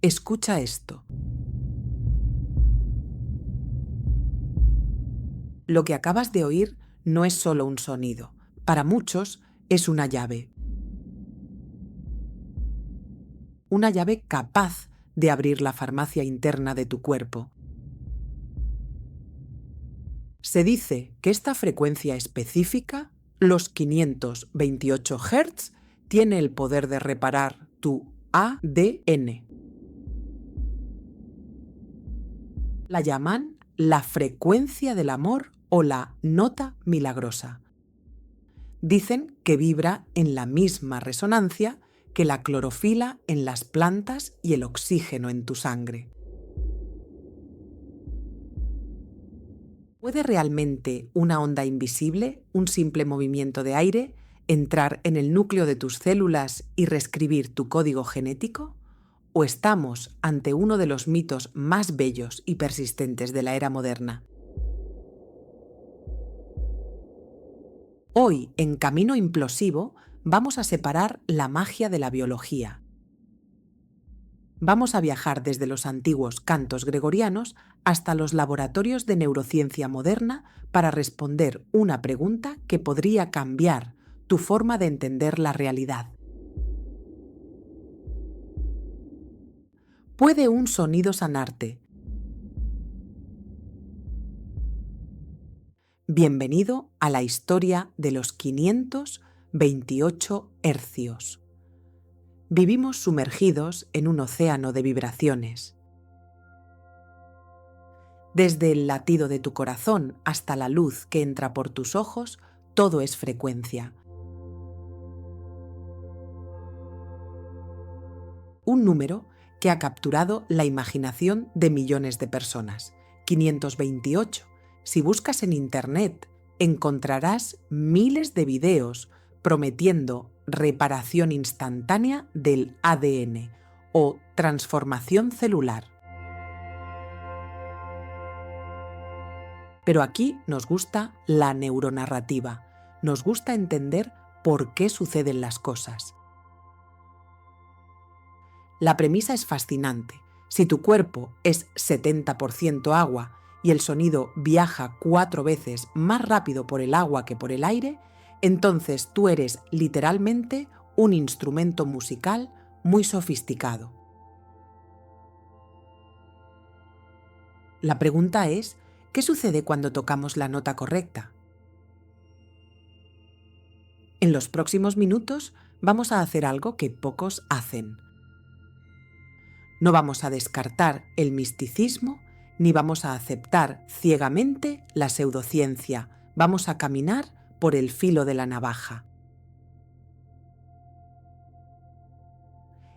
Escucha esto. Lo que acabas de oír no es solo un sonido. Para muchos es una llave. Una llave capaz de abrir la farmacia interna de tu cuerpo. Se dice que esta frecuencia específica, los 528 Hz, tiene el poder de reparar tu ADN. La llaman la frecuencia del amor o la nota milagrosa. Dicen que vibra en la misma resonancia que la clorofila en las plantas y el oxígeno en tu sangre. ¿Puede realmente una onda invisible, un simple movimiento de aire, entrar en el núcleo de tus células y reescribir tu código genético? ¿O estamos ante uno de los mitos más bellos y persistentes de la era moderna? Hoy, en Camino Implosivo, vamos a separar la magia de la biología. Vamos a viajar desde los antiguos cantos gregorianos hasta los laboratorios de neurociencia moderna para responder una pregunta que podría cambiar tu forma de entender la realidad. ¿Puede un sonido sanarte? Bienvenido a la historia de los 528 hercios. Vivimos sumergidos en un océano de vibraciones. Desde el latido de tu corazón hasta la luz que entra por tus ojos, todo es frecuencia. Un número que ha capturado la imaginación de millones de personas. 528. Si buscas en Internet, encontrarás miles de videos prometiendo reparación instantánea del ADN o transformación celular. Pero aquí nos gusta la neuronarrativa. Nos gusta entender por qué suceden las cosas. La premisa es fascinante. Si tu cuerpo es 70% agua y el sonido viaja 4 veces más rápido por el agua que por el aire, entonces tú eres literalmente un instrumento musical muy sofisticado. La pregunta es, ¿qué sucede cuando tocamos la nota correcta? En los próximos minutos vamos a hacer algo que pocos hacen. No vamos a descartar el misticismo ni vamos a aceptar ciegamente la pseudociencia. Vamos a caminar por el filo de la navaja.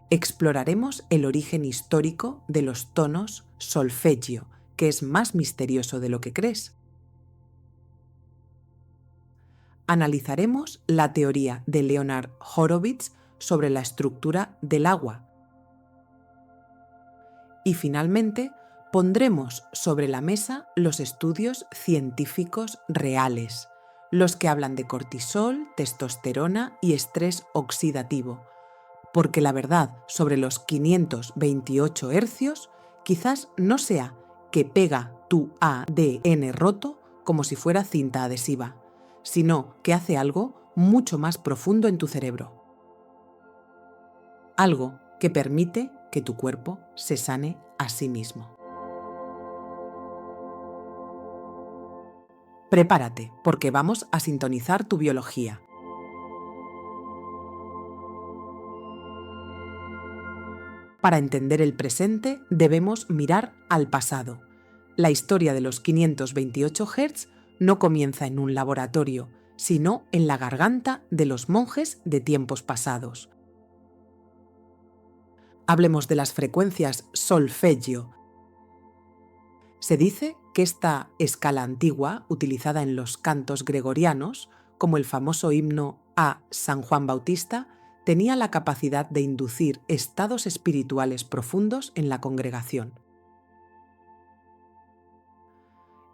Exploraremos el origen histórico de los tonos solfegio, que es más misterioso de lo que crees. Analizaremos la teoría de Leonard Horowitz sobre la estructura del agua. Y finalmente, pondremos sobre la mesa los estudios científicos reales, los que hablan de cortisol, testosterona y estrés oxidativo, porque la verdad sobre los 528 hercios quizás no sea que pega tu ADN roto como si fuera cinta adhesiva, sino que hace algo mucho más profundo en tu cerebro. Algo que permite que tu cuerpo se sane a sí mismo. Prepárate, porque vamos a sintonizar tu biología. Para entender el presente, debemos mirar al pasado. La historia de los 528 Hz no comienza en un laboratorio, sino en la garganta de los monjes de tiempos pasados. Hablemos de las frecuencias solfegio. Se dice que esta escala antigua, utilizada en los cantos gregorianos, como el famoso himno a San Juan Bautista, tenía la capacidad de inducir estados espirituales profundos en la congregación.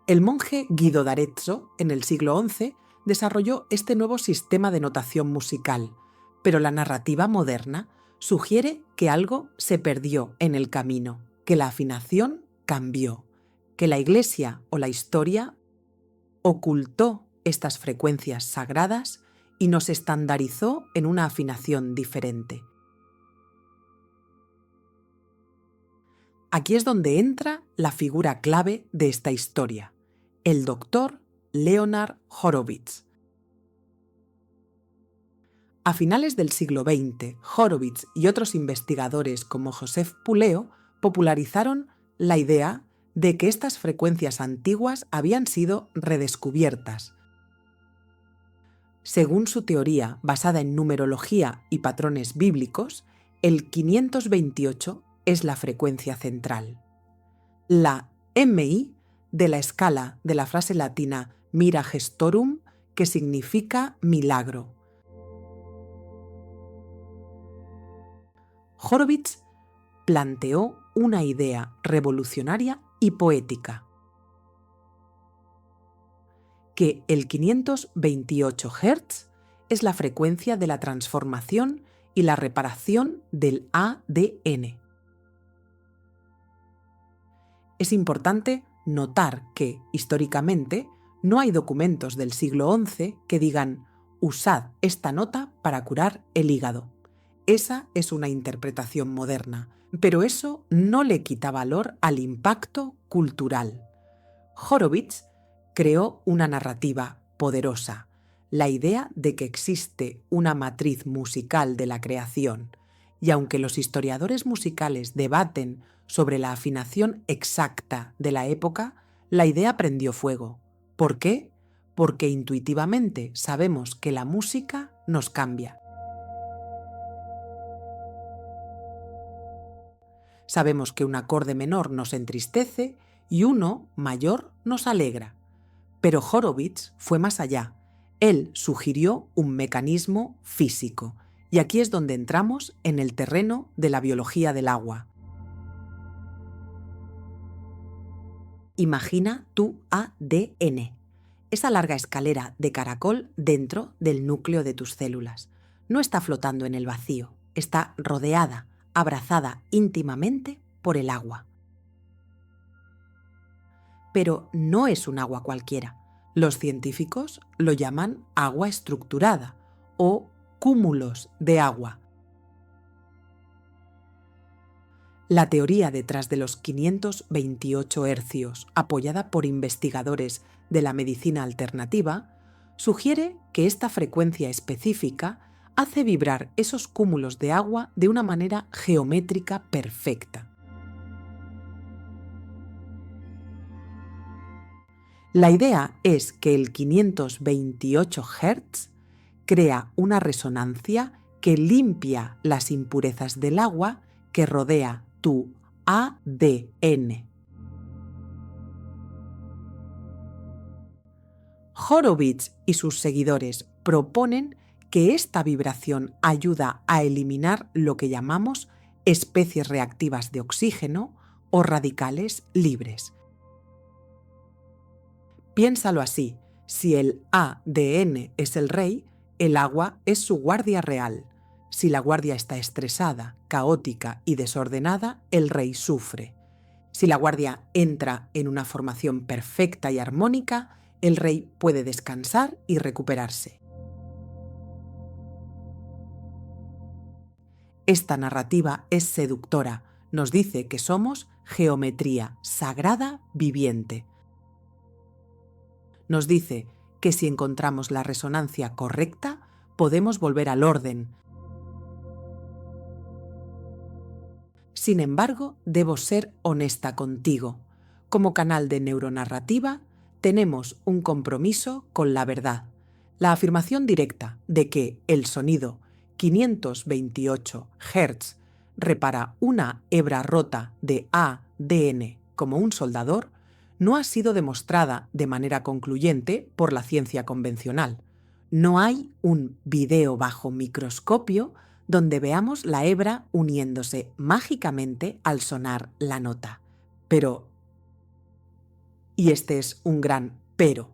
El monje Guido d'Arezzo, en el siglo XI, desarrolló este nuevo sistema de notación musical, pero la narrativa moderna sugiere que algo se perdió en el camino, que la afinación cambió, que la Iglesia o la historia ocultó estas frecuencias sagradas y nos estandarizó en una afinación diferente. Aquí es donde entra la figura clave de esta historia, el doctor Leonard Horowitz. A finales del siglo XX, Horowitz y otros investigadores como Joseph Puleo popularizaron la idea de que estas frecuencias antiguas habían sido redescubiertas. Según su teoría basada en numerología y patrones bíblicos, el 528 es la frecuencia central. La MI de la escala de la frase latina Mira Gestorum, que significa milagro. Horowitz planteó una idea revolucionaria y poética, que el 528 Hz es la frecuencia de la transformación y la reparación del ADN. Es importante notar que, históricamente, no hay documentos del siglo XI que digan «usad esta nota para curar el hígado». Esa es una interpretación moderna, pero eso no le quita valor al impacto cultural. Horowitz creó una narrativa poderosa, la idea de que existe una matriz musical de la creación, y aunque los historiadores musicales debaten sobre la afinación exacta de la época, la idea prendió fuego. ¿Por qué? Porque intuitivamente sabemos que la música nos cambia. Sabemos que un acorde menor nos entristece y uno mayor nos alegra. Pero Horowitz fue más allá. Él sugirió un mecanismo físico, y aquí es donde entramos en el terreno de la biología del agua. Imagina tu ADN, esa larga escalera de caracol dentro del núcleo de tus células. No está flotando en el vacío, está rodeada, abrazada íntimamente por el agua. Pero no es un agua cualquiera. Los científicos lo llaman agua estructurada o cúmulos de agua. La teoría detrás de los 528 hercios, apoyada por investigadores de la medicina alternativa, sugiere que esta frecuencia específica hace vibrar esos cúmulos de agua de una manera geométrica perfecta. La idea es que el 528 Hz crea una resonancia que limpia las impurezas del agua que rodea tu ADN. Horowitz y sus seguidores proponen que esta vibración ayuda a eliminar lo que llamamos especies reactivas de oxígeno o radicales libres. Piénsalo así, si el ADN es el rey, el agua es su guardia real. Si la guardia está estresada, caótica y desordenada, el rey sufre. Si la guardia entra en una formación perfecta y armónica, el rey puede descansar y recuperarse. Esta narrativa es seductora, nos dice que somos geometría sagrada viviente. Nos dice que si encontramos la resonancia correcta, podemos volver al orden. Sin embargo, debo ser honesta contigo. Como canal de neuronarrativa, tenemos un compromiso con la verdad. La afirmación directa de que el sonido 528 Hz repara una hebra rota de ADN como un soldador no ha sido demostrada de manera concluyente por la ciencia convencional. No hay un video bajo microscopio donde veamos la hebra uniéndose mágicamente al sonar la nota. Pero, y este es un gran pero,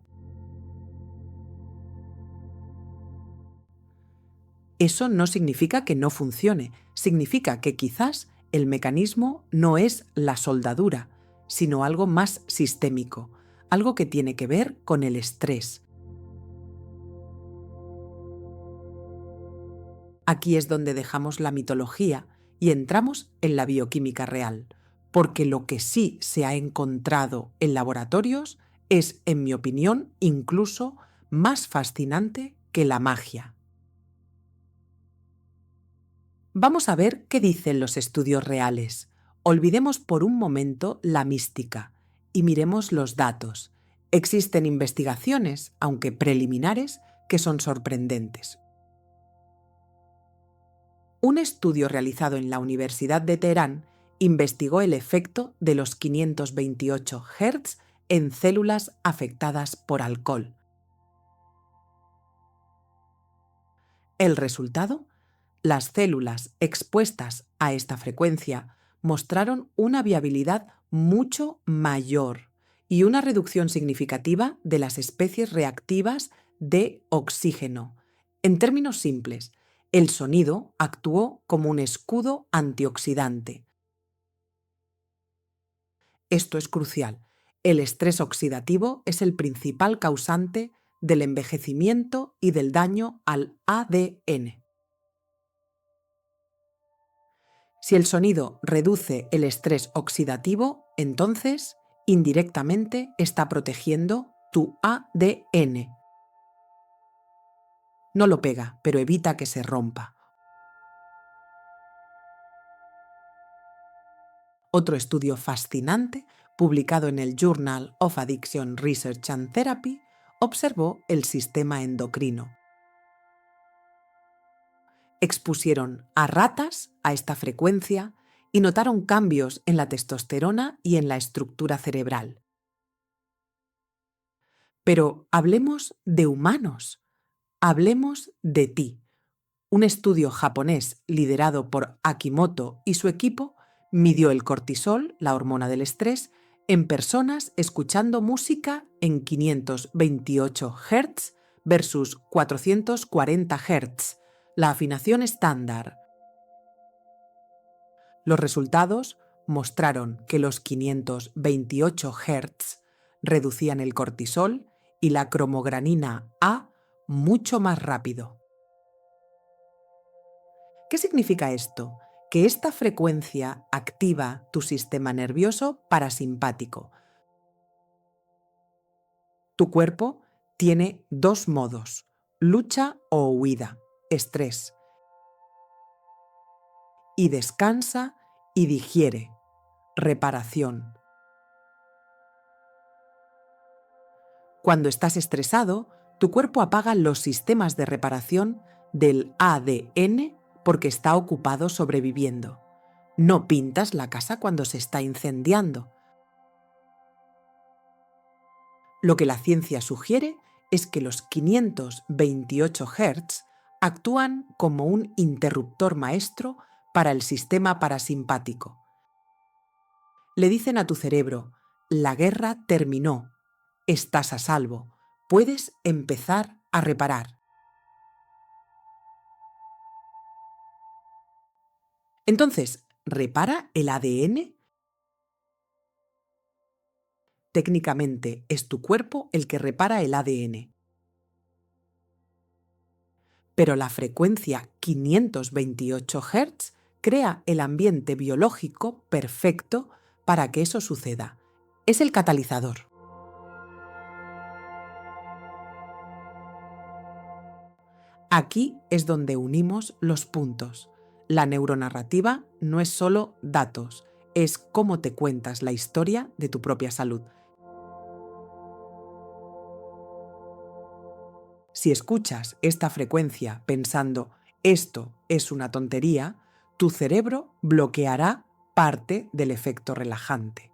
eso no significa que no funcione, significa que quizás el mecanismo no es la soldadura, sino algo más sistémico, algo que tiene que ver con el estrés. Aquí es donde dejamos la mitología y entramos en la bioquímica real, porque lo que sí se ha encontrado en laboratorios es, en mi opinión, incluso más fascinante que la magia. Vamos a ver qué dicen los estudios reales. Olvidemos por un momento la mística y miremos los datos. Existen investigaciones, aunque preliminares, que son sorprendentes. Un estudio realizado en la Universidad de Teherán investigó el efecto de los 528 Hz en células afectadas por alcohol. El resultado: las células expuestas a esta frecuencia mostraron una viabilidad mucho mayor y una reducción significativa de las especies reactivas de oxígeno. En términos simples, el sonido actuó como un escudo antioxidante. Esto es crucial. El estrés oxidativo es el principal causante del envejecimiento y del daño al ADN. Si el sonido reduce el estrés oxidativo, entonces, indirectamente, está protegiendo tu ADN. No lo pega, pero evita que se rompa. Otro estudio fascinante, publicado en el Journal of Addiction Research and Therapy, observó el sistema endocrino. Expusieron a ratas a esta frecuencia y notaron cambios en la testosterona y en la estructura cerebral. Pero hablemos de humanos, hablemos de ti. Un estudio japonés liderado por Akimoto y su equipo midió el cortisol, la hormona del estrés, en personas escuchando música en 528 Hz versus 440 Hz, la afinación estándar. Los resultados mostraron que los 528 Hz reducían el cortisol y la cromogranina A mucho más rápido. ¿Qué significa esto? Que esta frecuencia activa tu sistema nervioso parasimpático. Tu cuerpo tiene dos modos: lucha o huida, estrés. Y descansa y digiere, reparación. Cuando estás estresado, tu cuerpo apaga los sistemas de reparación del ADN porque está ocupado sobreviviendo. No pintas la casa cuando se está incendiando. Lo que la ciencia sugiere es que los 528 Hz actúan como un interruptor maestro para el sistema parasimpático. Le dicen a tu cerebro: la guerra terminó, estás a salvo, puedes empezar a reparar. Entonces, ¿repara el ADN? Técnicamente es tu cuerpo el que repara el ADN. Pero la frecuencia 528 Hz crea el ambiente biológico perfecto para que eso suceda. Es el catalizador. Aquí es donde unimos los puntos. La neuronarrativa no es solo datos, es cómo te cuentas la historia de tu propia salud. Si escuchas esta frecuencia pensando «esto es una tontería», tu cerebro bloqueará parte del efecto relajante.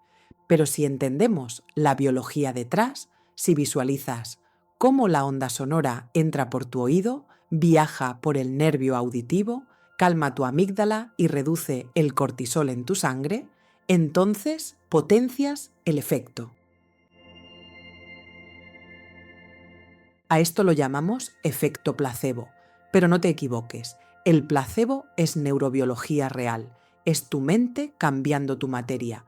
Pero si entendemos la biología detrás, si visualizas cómo la onda sonora entra por tu oído, viaja por el nervio auditivo, calma tu amígdala y reduce el cortisol en tu sangre, entonces potencias el efecto. A esto lo llamamos efecto placebo, pero no te equivoques. El placebo es neurobiología real, es tu mente cambiando tu materia.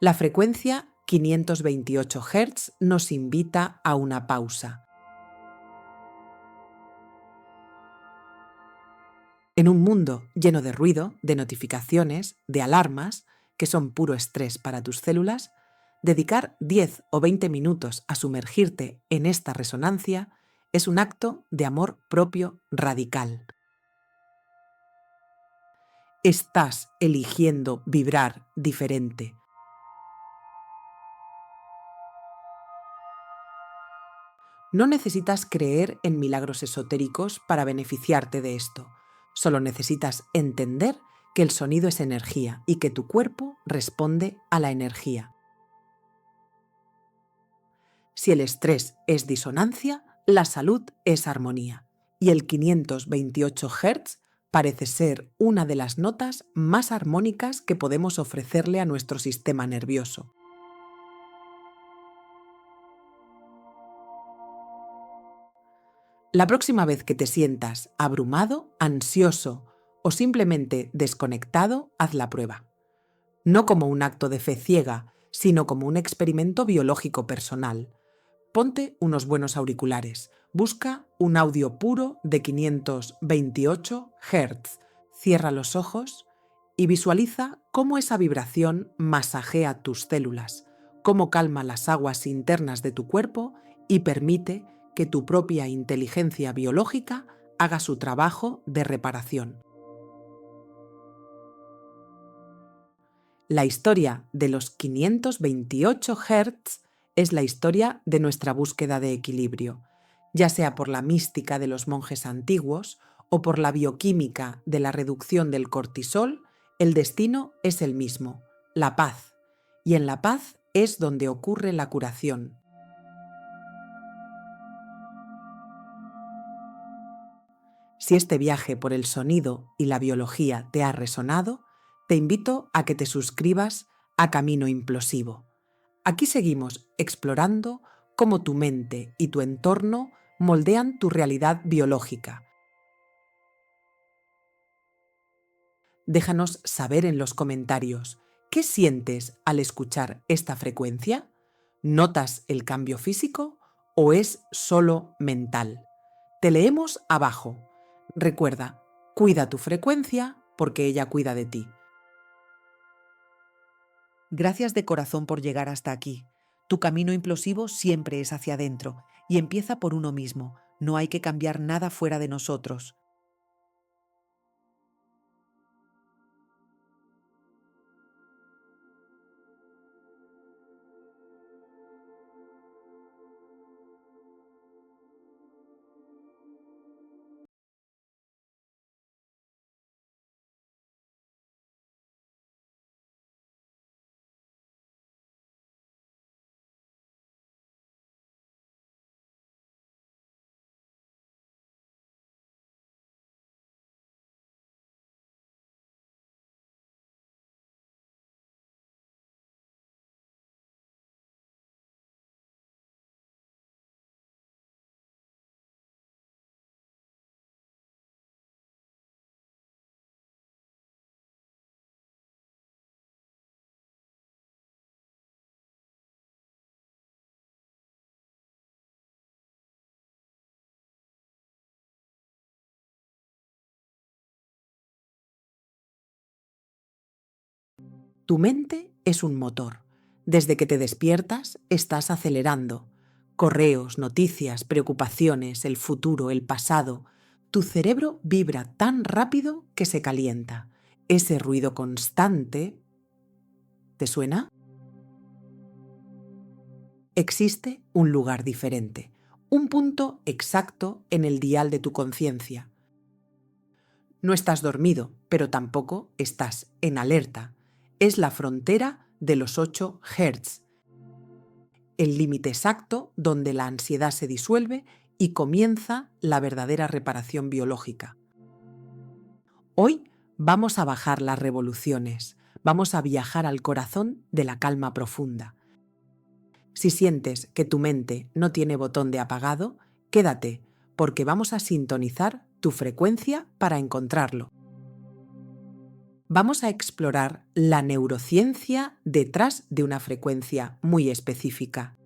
La frecuencia 528 Hz nos invita a una pausa. En un mundo lleno de ruido, de notificaciones, de alarmas, que son puro estrés para tus células, dedicar 10 o 20 minutos a sumergirte en esta resonancia es un acto de amor propio radical. Estás eligiendo vibrar diferente. No necesitas creer en milagros esotéricos para beneficiarte de esto. Solo necesitas entender que el sonido es energía y que tu cuerpo responde a la energía. Si el estrés es disonancia, la salud es armonía. Y el 528 Hz parece ser una de las notas más armónicas que podemos ofrecerle a nuestro sistema nervioso. La próxima vez que te sientas abrumado, ansioso o simplemente desconectado, haz la prueba. No como un acto de fe ciega, sino como un experimento biológico personal. Ponte unos buenos auriculares, busca un audio puro de 528 Hz, cierra los ojos y visualiza cómo esa vibración masajea tus células, cómo calma las aguas internas de tu cuerpo y permite que tu propia inteligencia biológica haga su trabajo de reparación. La historia de los 528 Hz es la historia de nuestra búsqueda de equilibrio, ya sea por la mística de los monjes antiguos o por la bioquímica de la reducción del cortisol. El destino es el mismo, la paz, y en la paz es donde ocurre la curación. Si este viaje por el sonido y la biología te ha resonado, te invito a que te suscribas a Camino Implosivo. Aquí seguimos explorando cómo tu mente y tu entorno moldean tu realidad biológica. Déjanos saber en los comentarios, ¿qué sientes al escuchar esta frecuencia? ¿Notas el cambio físico o es solo mental? Te leemos abajo. Recuerda, cuida tu frecuencia porque ella cuida de ti. Gracias de corazón por llegar hasta aquí. Tu camino implosivo siempre es hacia adentro y empieza por uno mismo. No hay que cambiar nada fuera de nosotros. Tu mente es un motor. Desde que te despiertas, estás acelerando. Correos, noticias, preocupaciones, el futuro, el pasado. Tu cerebro vibra tan rápido que se calienta. Ese ruido constante, ¿te suena? Existe un lugar diferente, un punto exacto en el dial de tu conciencia. No estás dormido, pero tampoco estás en alerta. Es la frontera de los 8 Hz, el límite exacto donde la ansiedad se disuelve y comienza la verdadera reparación biológica. Hoy vamos a bajar las revoluciones, vamos a viajar al corazón de la calma profunda. Si sientes que tu mente no tiene botón de apagado, quédate, porque vamos a sintonizar tu frecuencia para encontrarlo. Vamos a explorar la neurociencia detrás de una frecuencia muy específica.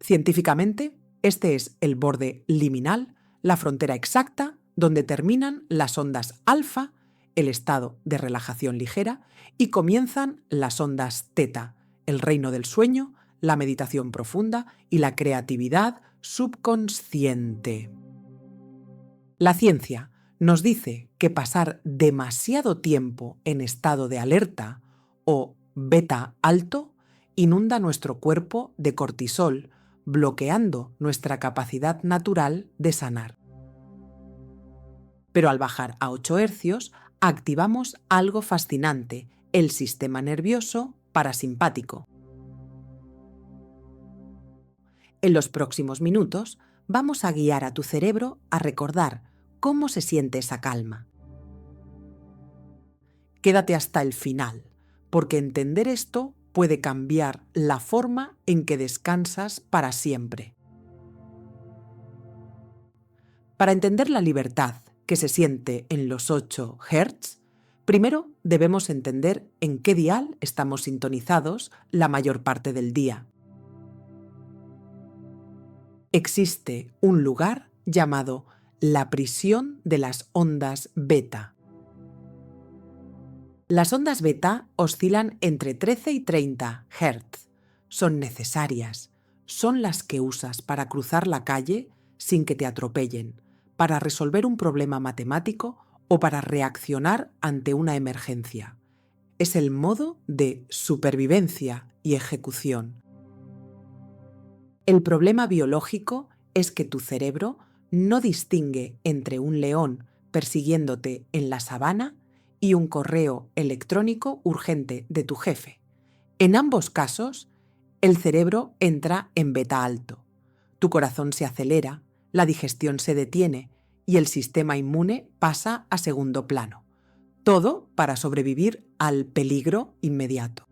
Científicamente, este es el borde liminal, la frontera exacta donde terminan las ondas alfa, el estado de relajación ligera, y comienzan las ondas teta, el reino del sueño, la meditación profunda y la creatividad subconsciente. La ciencia nos dice que pasar demasiado tiempo en estado de alerta o beta alto inunda nuestro cuerpo de cortisol, bloqueando nuestra capacidad natural de sanar. Pero al bajar a 8 hercios, activamos algo fascinante, el sistema nervioso parasimpático. En los próximos minutos, vamos a guiar a tu cerebro a recordar cómo se siente esa calma. Quédate hasta el final, porque entender esto puede cambiar la forma en que descansas para siempre. Para entender la libertad que se siente en los 8 Hz, primero debemos entender en qué dial estamos sintonizados la mayor parte del día. Existe un lugar llamado la prisión de las ondas beta. Las ondas beta oscilan entre 13 y 30 Hz. Son necesarias. Son las que usas para cruzar la calle sin que te atropellen, para resolver un problema matemático o para reaccionar ante una emergencia. Es el modo de supervivencia y ejecución. El problema biológico es que tu cerebro no distingue entre un león persiguiéndote en la sabana y un correo electrónico urgente de tu jefe. En ambos casos, el cerebro entra en beta alto. Tu corazón se acelera, la digestión se detiene y el sistema inmune pasa a segundo plano. Todo para sobrevivir al peligro inmediato.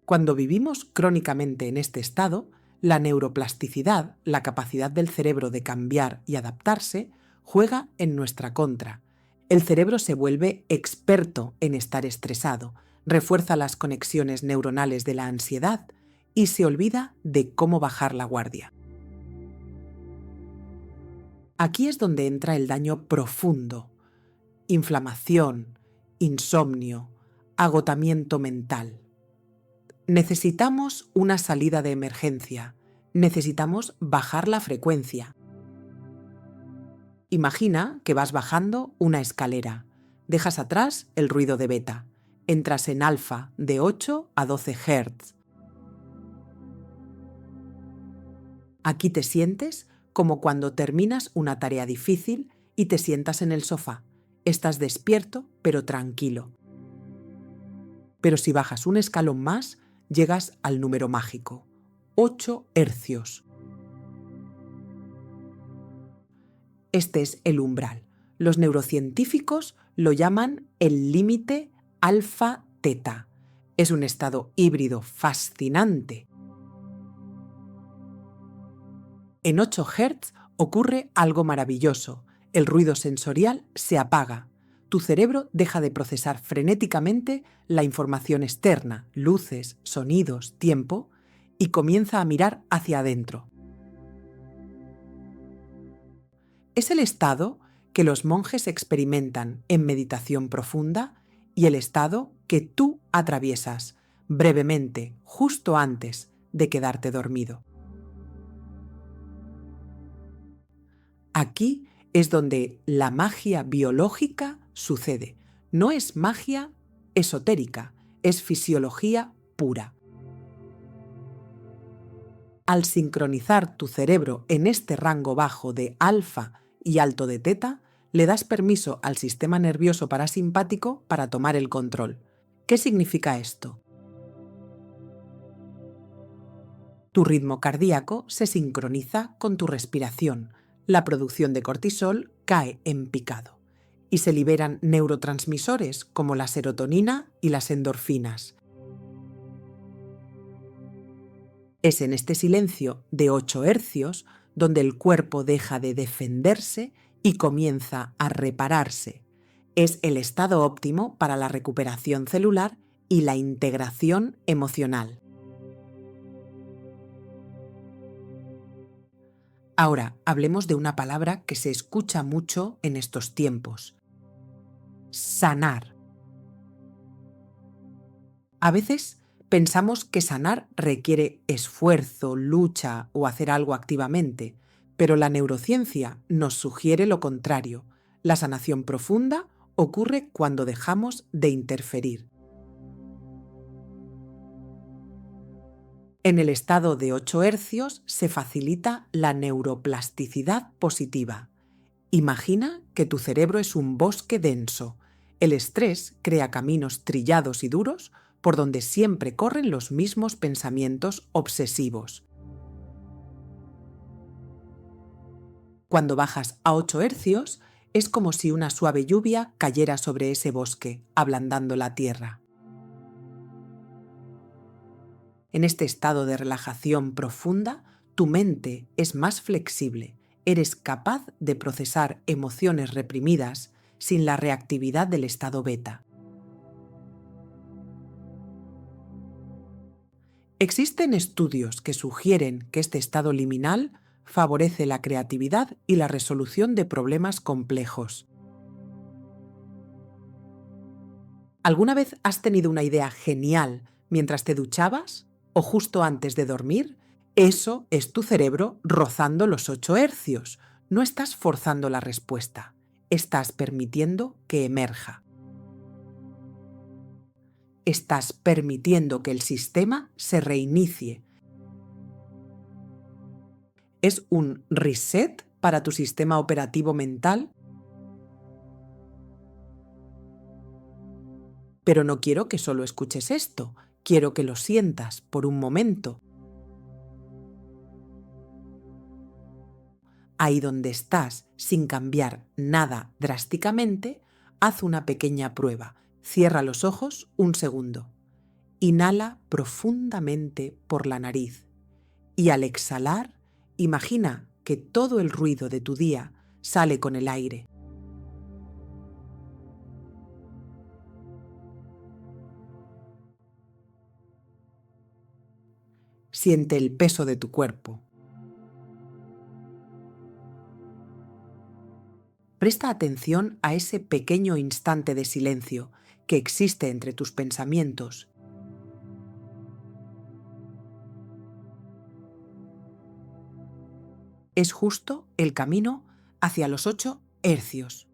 Cuando vivimos crónicamente en este estado, la neuroplasticidad, la capacidad del cerebro de cambiar y adaptarse, juega en nuestra contra. El cerebro se vuelve experto en estar estresado, refuerza las conexiones neuronales de la ansiedad y se olvida de cómo bajar la guardia. Aquí es donde entra el daño profundo: inflamación, insomnio, agotamiento mental. Necesitamos una salida de emergencia, necesitamos bajar la frecuencia. Imagina que vas bajando una escalera, dejas atrás el ruido de beta, entras en alfa de 8 a 12 Hz. Aquí te sientes como cuando terminas una tarea difícil y te sientas en el sofá. Estás despierto pero tranquilo. Pero si bajas un escalón más, llegas al número mágico, 8 hercios. Este es el umbral. Los neurocientíficos lo llaman el límite alfa-teta. Es un estado híbrido fascinante. En 8 Hz ocurre algo maravilloso. El ruido sensorial se apaga. Tu cerebro deja de procesar frenéticamente la información externa, luces, sonidos, tiempo, y comienza a mirar hacia adentro. Es el estado que los monjes experimentan en meditación profunda y el estado que tú atraviesas brevemente, justo antes de quedarte dormido. Aquí es donde la magia biológica sucede. No es magia esotérica, es fisiología pura. Al sincronizar tu cerebro en este rango bajo de alfa y alto de teta, le das permiso al sistema nervioso parasimpático para tomar el control. ¿Qué significa esto? Tu ritmo cardíaco se sincroniza con tu respiración, la producción de cortisol cae en picado y se liberan neurotransmisores como la serotonina y las endorfinas. Es en este silencio de 8 hercios donde el cuerpo deja de defenderse y comienza a repararse. Es el estado óptimo para la recuperación celular y la integración emocional. Ahora, hablemos de una palabra que se escucha mucho en estos tiempos: sanar. A veces pensamos que sanar requiere esfuerzo, lucha o hacer algo activamente, pero la neurociencia nos sugiere lo contrario. La sanación profunda ocurre cuando dejamos de interferir. En el estado de 8 hercios se facilita la neuroplasticidad positiva. Imagina que tu cerebro es un bosque denso. El estrés crea caminos trillados y duros por donde siempre corren los mismos pensamientos obsesivos. Cuando bajas a 8 hercios, es como si una suave lluvia cayera sobre ese bosque, ablandando la tierra. En este estado de relajación profunda, tu mente es más flexible. Eres capaz de procesar emociones reprimidas sin la reactividad del estado beta. Existen estudios que sugieren que este estado liminal favorece la creatividad y la resolución de problemas complejos. ¿Alguna vez has tenido una idea genial mientras te duchabas o justo antes de dormir? Eso es tu cerebro rozando los 8 hercios. No estás forzando la respuesta, estás permitiendo que emerja. Estás permitiendo que el sistema se reinicie. Es un reset para tu sistema operativo mental. Pero no quiero que solo escuches esto, quiero que lo sientas por un momento. Ahí donde estás, sin cambiar nada drásticamente, haz una pequeña prueba. Cierra los ojos un segundo. Inhala profundamente por la nariz y al exhalar, imagina que todo el ruido de tu día sale con el aire. Siente el peso de tu cuerpo. Presta atención a ese pequeño instante de silencio que existe entre tus pensamientos. Es justo el camino hacia los 8 hercios.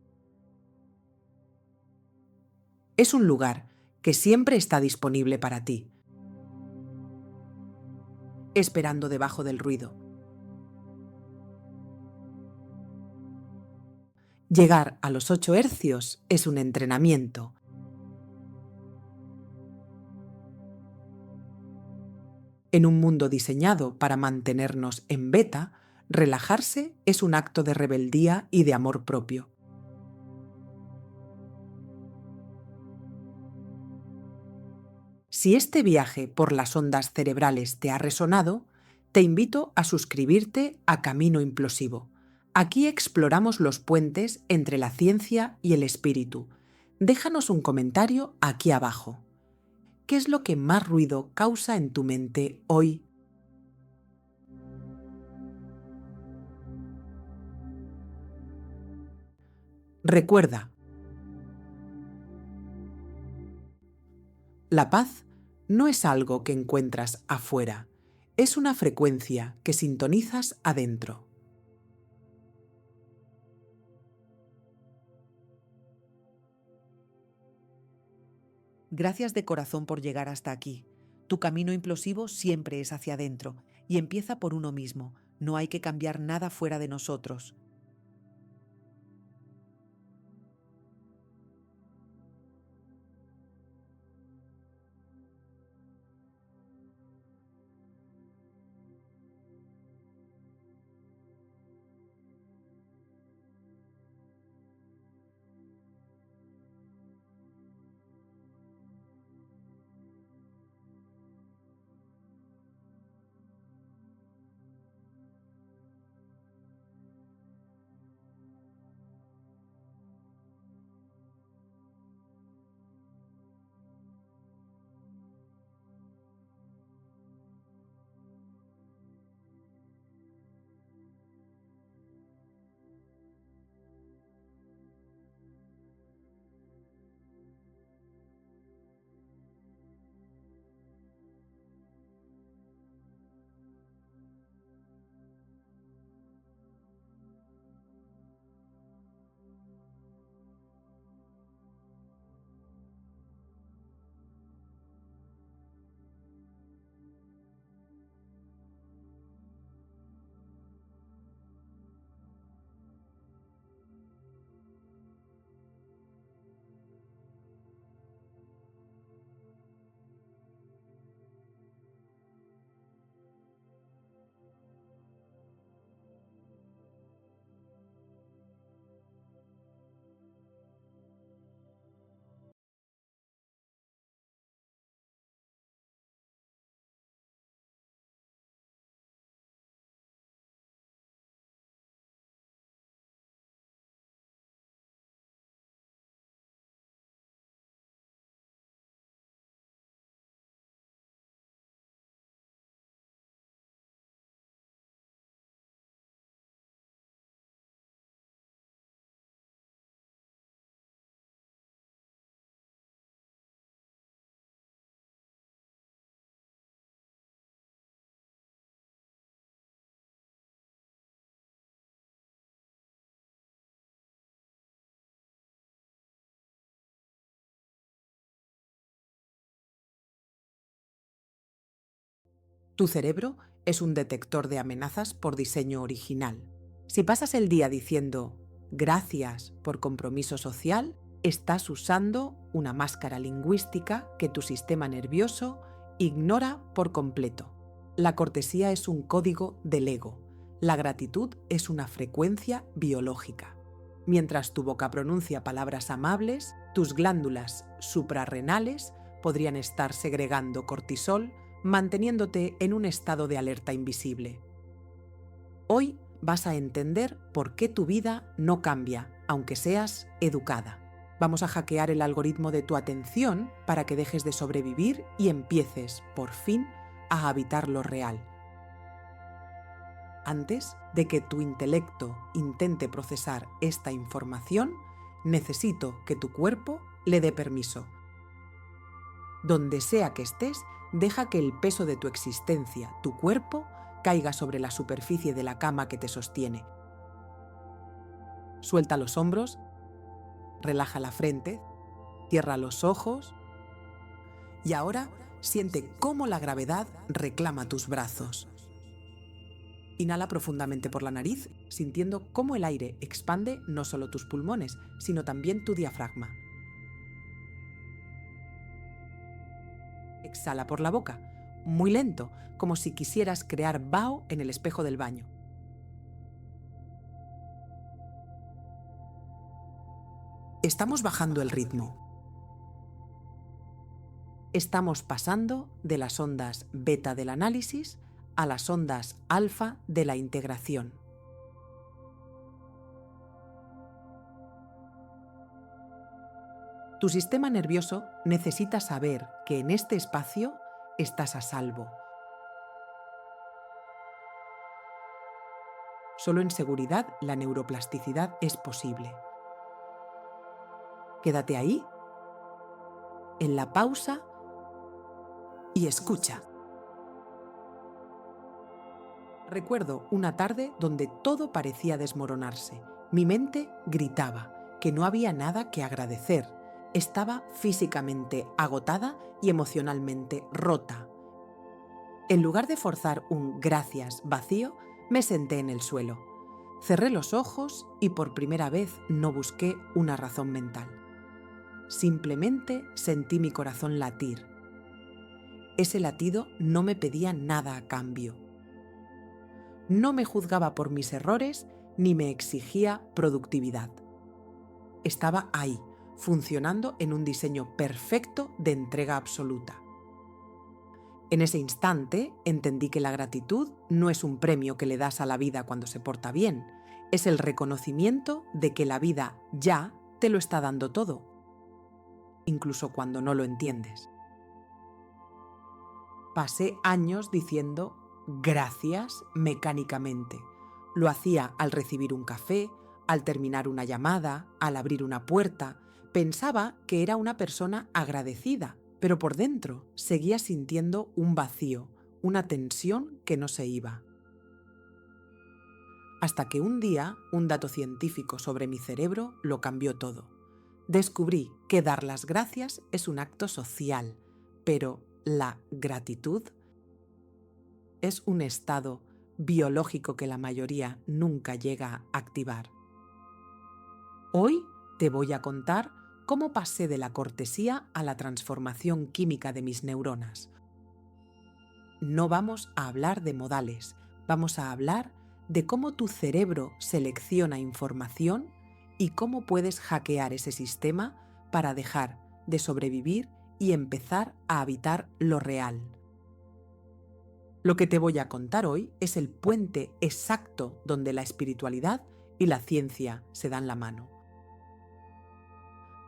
Es un lugar que siempre está disponible para ti, esperando debajo del ruido. Llegar a los 8 hercios es un entrenamiento. En un mundo diseñado para mantenernos en beta, relajarse es un acto de rebeldía y de amor propio. Si este viaje por las ondas cerebrales te ha resonado, te invito a suscribirte a Camino Implosivo. Aquí exploramos los puentes entre la ciencia y el espíritu. Déjanos un comentario aquí abajo. ¿Qué es lo que más ruido causa en tu mente hoy? Recuerda, la paz no es algo que encuentras afuera, es una frecuencia que sintonizas adentro. Gracias de corazón por llegar hasta aquí. Tu camino implosivo siempre es hacia adentro y empieza por uno mismo. No hay que cambiar nada fuera de nosotros. Tu cerebro es un detector de amenazas por diseño original. Si pasas el día diciendo gracias por compromiso social, estás usando una máscara lingüística que tu sistema nervioso ignora por completo. La cortesía es un código del ego. La gratitud es una frecuencia biológica. Mientras tu boca pronuncia palabras amables, tus glándulas suprarrenales podrían estar segregando cortisol, manteniéndote en un estado de alerta invisible. Hoy vas a entender por qué tu vida no cambia, aunque seas educada. Vamos a hackear el algoritmo de tu atención para que dejes de sobrevivir y empieces, por fin, a habitar lo real. Antes de que tu intelecto intente procesar esta información, necesito que tu cuerpo le dé permiso. Donde sea que estés, deja que el peso de tu existencia, tu cuerpo, caiga sobre la superficie de la cama que te sostiene. Suelta los hombros, relaja la frente, cierra los ojos y ahora siente cómo la gravedad reclama tus brazos. Inhala profundamente por la nariz, sintiendo cómo el aire expande no solo tus pulmones, sino también tu diafragma. Exhala por la boca, muy lento, como si quisieras crear vaho en el espejo del baño. Estamos bajando el ritmo. Estamos pasando de las ondas beta del análisis a las ondas alfa de la integración. Tu sistema nervioso necesita saber que en este espacio estás a salvo. Solo en seguridad la neuroplasticidad es posible. Quédate ahí, en la pausa, y escucha. Recuerdo una tarde donde todo parecía desmoronarse. Mi mente gritaba que no había nada que agradecer. Estaba físicamente agotada y emocionalmente rota. En lugar de forzar un gracias vacío, me senté en el suelo. Cerré los ojos y por primera vez no busqué una razón mental. Simplemente sentí mi corazón latir. Ese latido no me pedía nada a cambio. No me juzgaba por mis errores ni me exigía productividad. Estaba ahí, funcionando en un diseño perfecto de entrega absoluta. En ese instante entendí que la gratitud no es un premio que le das a la vida cuando se porta bien, es el reconocimiento de que la vida ya te lo está dando todo, incluso cuando no lo entiendes. Pasé años diciendo gracias mecánicamente. Lo hacía al recibir un café, al terminar una llamada, al abrir una puerta. Pensaba que era una persona agradecida, pero por dentro seguía sintiendo un vacío, una tensión que no se iba. Hasta que un día un dato científico sobre mi cerebro lo cambió todo. Descubrí que dar las gracias es un acto social, pero la gratitud es un estado biológico que la mayoría nunca llega a activar. Hoy te voy a contar cómo pasé de la cortesía a la transformación química de mis neuronas. No vamos a hablar de modales, vamos a hablar de cómo tu cerebro selecciona información y cómo puedes hackear ese sistema para dejar de sobrevivir y empezar a habitar lo real. Lo que te voy a contar hoy es el puente exacto donde la espiritualidad y la ciencia se dan la mano.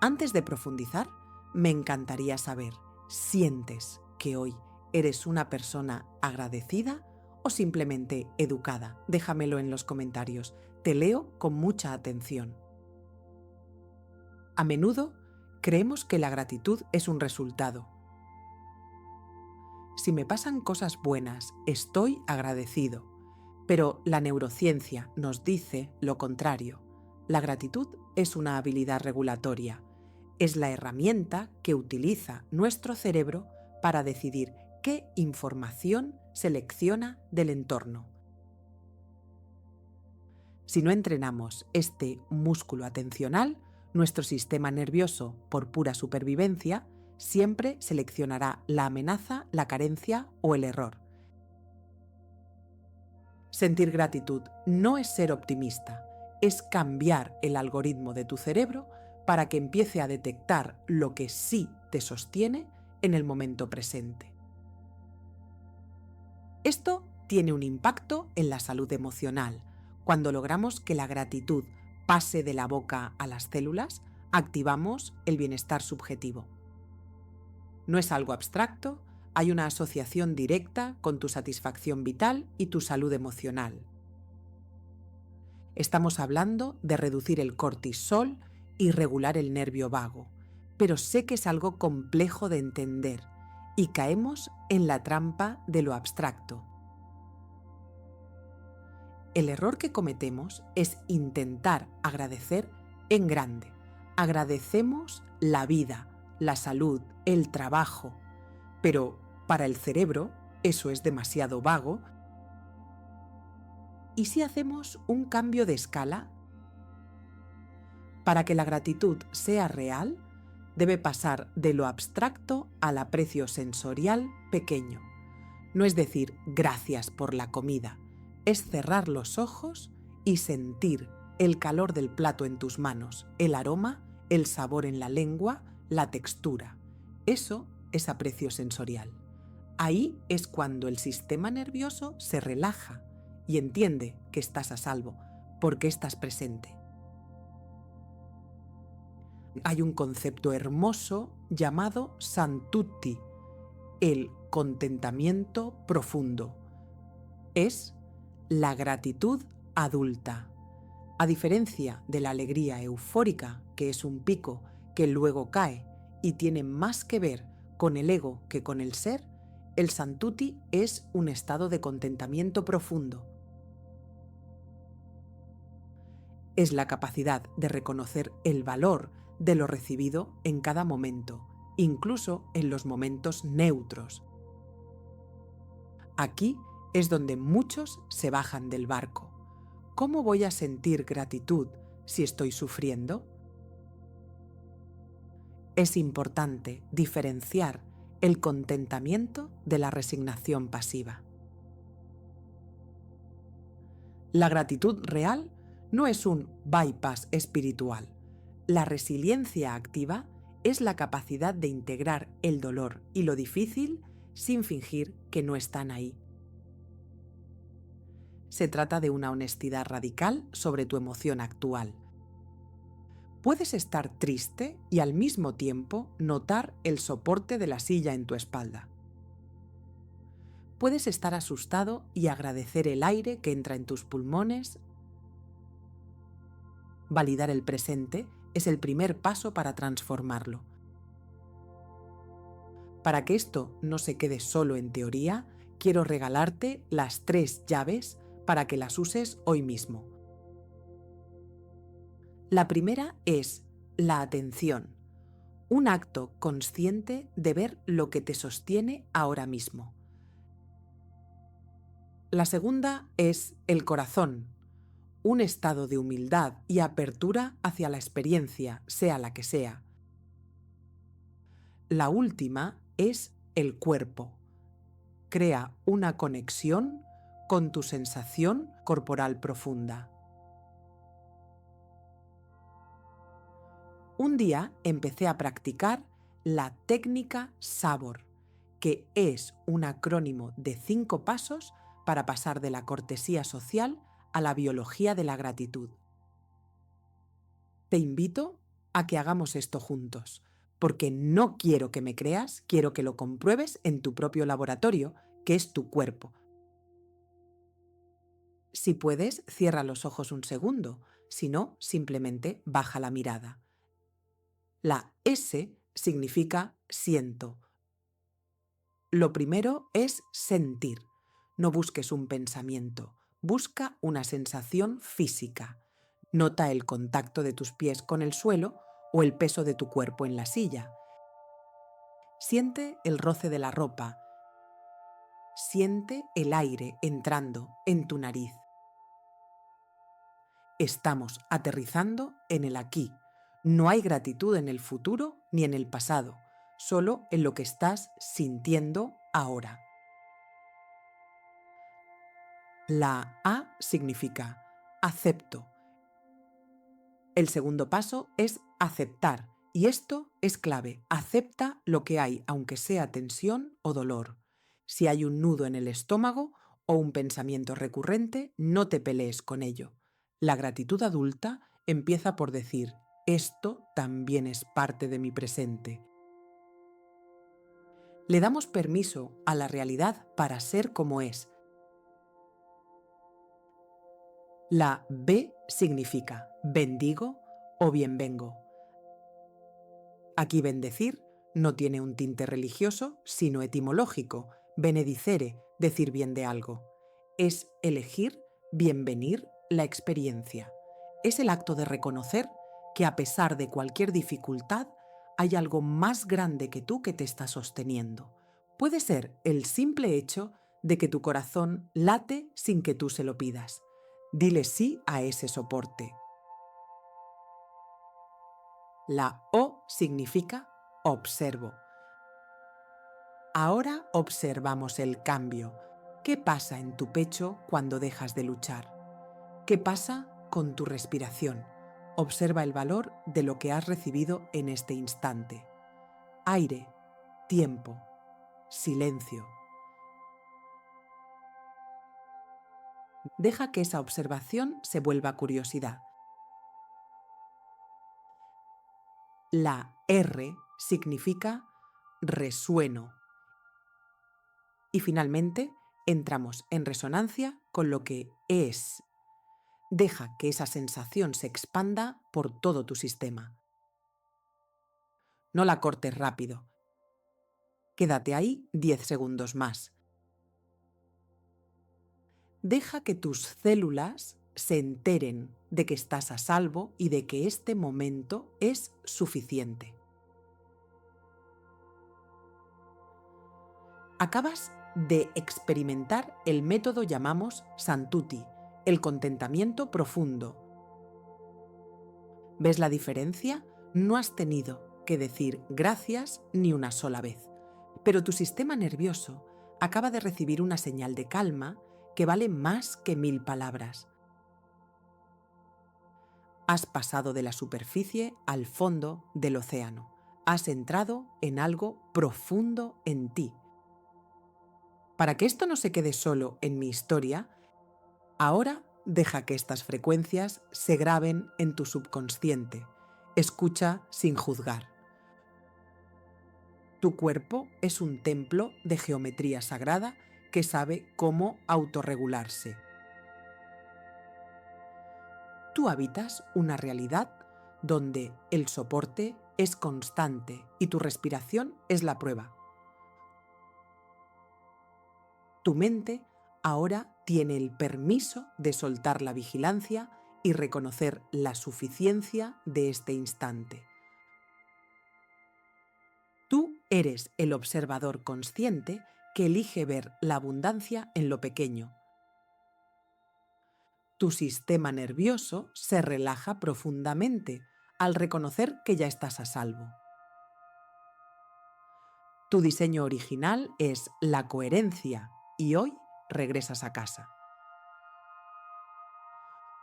Antes de profundizar, me encantaría saber, ¿sientes que hoy eres una persona agradecida o simplemente educada? Déjamelo en los comentarios, te leo con mucha atención. A menudo creemos que la gratitud es un resultado. Si me pasan cosas buenas, estoy agradecido. Pero la neurociencia nos dice lo contrario. La gratitud es una habilidad regulatoria. Es la herramienta que utiliza nuestro cerebro para decidir qué información selecciona del entorno. Si no entrenamos este músculo atencional, nuestro sistema nervioso, por pura supervivencia, siempre seleccionará la amenaza, la carencia o el error. Sentir gratitud no es ser optimista, es cambiar el algoritmo de tu cerebro para que empiece a detectar lo que sí te sostiene en el momento presente. Esto tiene un impacto en la salud emocional. Cuando logramos que la gratitud pase de la boca a las células, activamos el bienestar subjetivo. No es algo abstracto, hay una asociación directa con tu satisfacción vital y tu salud emocional. Estamos hablando de reducir el cortisol y regular el nervio vago, pero sé que es algo complejo de entender y caemos en la trampa de lo abstracto. El error que cometemos es intentar agradecer en grande. Agradecemos la vida, la salud, el trabajo, pero para el cerebro eso es demasiado vago. ¿Y si hacemos un cambio de escala? Para que la gratitud sea real, debe pasar de lo abstracto al aprecio sensorial pequeño. No es decir gracias por la comida, es cerrar los ojos y sentir el calor del plato en tus manos, el aroma, el sabor en la lengua, la textura. Eso es aprecio sensorial. Ahí es cuando el sistema nervioso se relaja y entiende que estás a salvo, porque estás presente. Hay un concepto hermoso llamado santuti, el contentamiento profundo. Es la gratitud adulta. A diferencia de la alegría eufórica, que es un pico que luego cae y tiene más que ver con el ego que con el ser, el santuti es un estado de contentamiento profundo. Es la capacidad de reconocer el valor de lo recibido en cada momento, incluso en los momentos neutros. Aquí es donde muchos se bajan del barco. ¿Cómo voy a sentir gratitud si estoy sufriendo? Es importante diferenciar el contentamiento de la resignación pasiva. La gratitud real no es un bypass espiritual. La resiliencia activa es la capacidad de integrar el dolor y lo difícil sin fingir que no están ahí. Se trata de una honestidad radical sobre tu emoción actual. Puedes estar triste y al mismo tiempo notar el soporte de la silla en tu espalda. Puedes estar asustado y agradecer el aire que entra en tus pulmones. Validar el presente es el primer paso para transformarlo. Para que esto no se quede solo en teoría, quiero regalarte las 3 llaves para que las uses hoy mismo. La primera es la atención, un acto consciente de ver lo que te sostiene ahora mismo. La segunda es el corazón, un estado de humildad y apertura hacia la experiencia, sea la que sea. La última es el cuerpo. Crea una conexión con tu sensación corporal profunda. Un día empecé a practicar la técnica Sabor, que es un acrónimo de 5 pasos para pasar de la cortesía social a la biología de la gratitud. Te invito a que hagamos esto juntos, porque no quiero que me creas, quiero que lo compruebes en tu propio laboratorio, que es tu cuerpo. Si puedes, cierra los ojos un segundo, si no, simplemente baja la mirada. La S significa siento. Lo primero es sentir. No busques un pensamiento, busca una sensación física. Nota el contacto de tus pies con el suelo o el peso de tu cuerpo en la silla. Siente el roce de la ropa. Siente el aire entrando en tu nariz. Estamos aterrizando en el aquí. No hay gratitud en el futuro ni en el pasado, solo en lo que estás sintiendo ahora. La A significa acepto. El segundo paso es aceptar, y esto es clave. Acepta lo que hay, aunque sea tensión o dolor. Si hay un nudo en el estómago o un pensamiento recurrente, no te pelees con ello. La gratitud adulta empieza por decir, esto también es parte de mi presente. Le damos permiso a la realidad para ser como es. La B significa bendigo o bienvengo. Aquí bendecir no tiene un tinte religioso, sino etimológico. Benedicere, decir bien de algo. Es elegir bienvenir la experiencia. Es el acto de reconocer que a pesar de cualquier dificultad, hay algo más grande que tú que te está sosteniendo. Puede ser el simple hecho de que tu corazón late sin que tú se lo pidas. Dile sí a ese soporte. La O significa observo. Ahora observamos el cambio. ¿Qué pasa en tu pecho cuando dejas de luchar? ¿Qué pasa con tu respiración? Observa el valor de lo que has recibido en este instante. Aire, tiempo, silencio. Deja que esa observación se vuelva curiosidad. La R significa resueno. Y finalmente, entramos en resonancia con lo que es. Deja que esa sensación se expanda por todo tu sistema. No la cortes rápido. Quédate ahí 10 segundos más. Deja que tus células se enteren de que estás a salvo y de que este momento es suficiente. Acabas de experimentar el método llamamos Santuti, el contentamiento profundo. ¿Ves la diferencia? No has tenido que decir gracias ni una sola vez, pero tu sistema nervioso acaba de recibir una señal de calma que vale más que 1000 palabras. Has pasado de la superficie al fondo del océano. Has entrado en algo profundo en ti. Para que esto no se quede solo en mi historia, ahora deja que estas frecuencias se graben en tu subconsciente. Escucha sin juzgar. Tu cuerpo es un templo de geometría sagrada que sabe cómo autorregularse. Tú habitas una realidad donde el soporte es constante y tu respiración es la prueba. Tu mente ahora tiene el permiso de soltar la vigilancia y reconocer la suficiencia de este instante. Tú eres el observador consciente que elige ver la abundancia en lo pequeño. Tu sistema nervioso se relaja profundamente al reconocer que ya estás a salvo. Tu diseño original es la coherencia y hoy regresas a casa.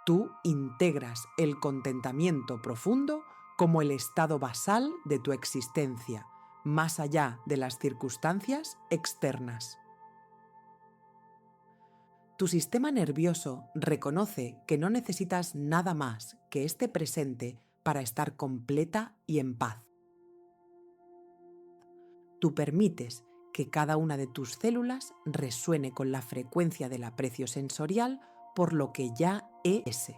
Tú integras el contentamiento profundo como el estado basal de tu existencia, más allá de las circunstancias externas. Tu sistema nervioso reconoce que no necesitas nada más que este presente para estar completa y en paz. Tú permites que cada una de tus células resuene con la frecuencia del aprecio sensorial por lo que ya es.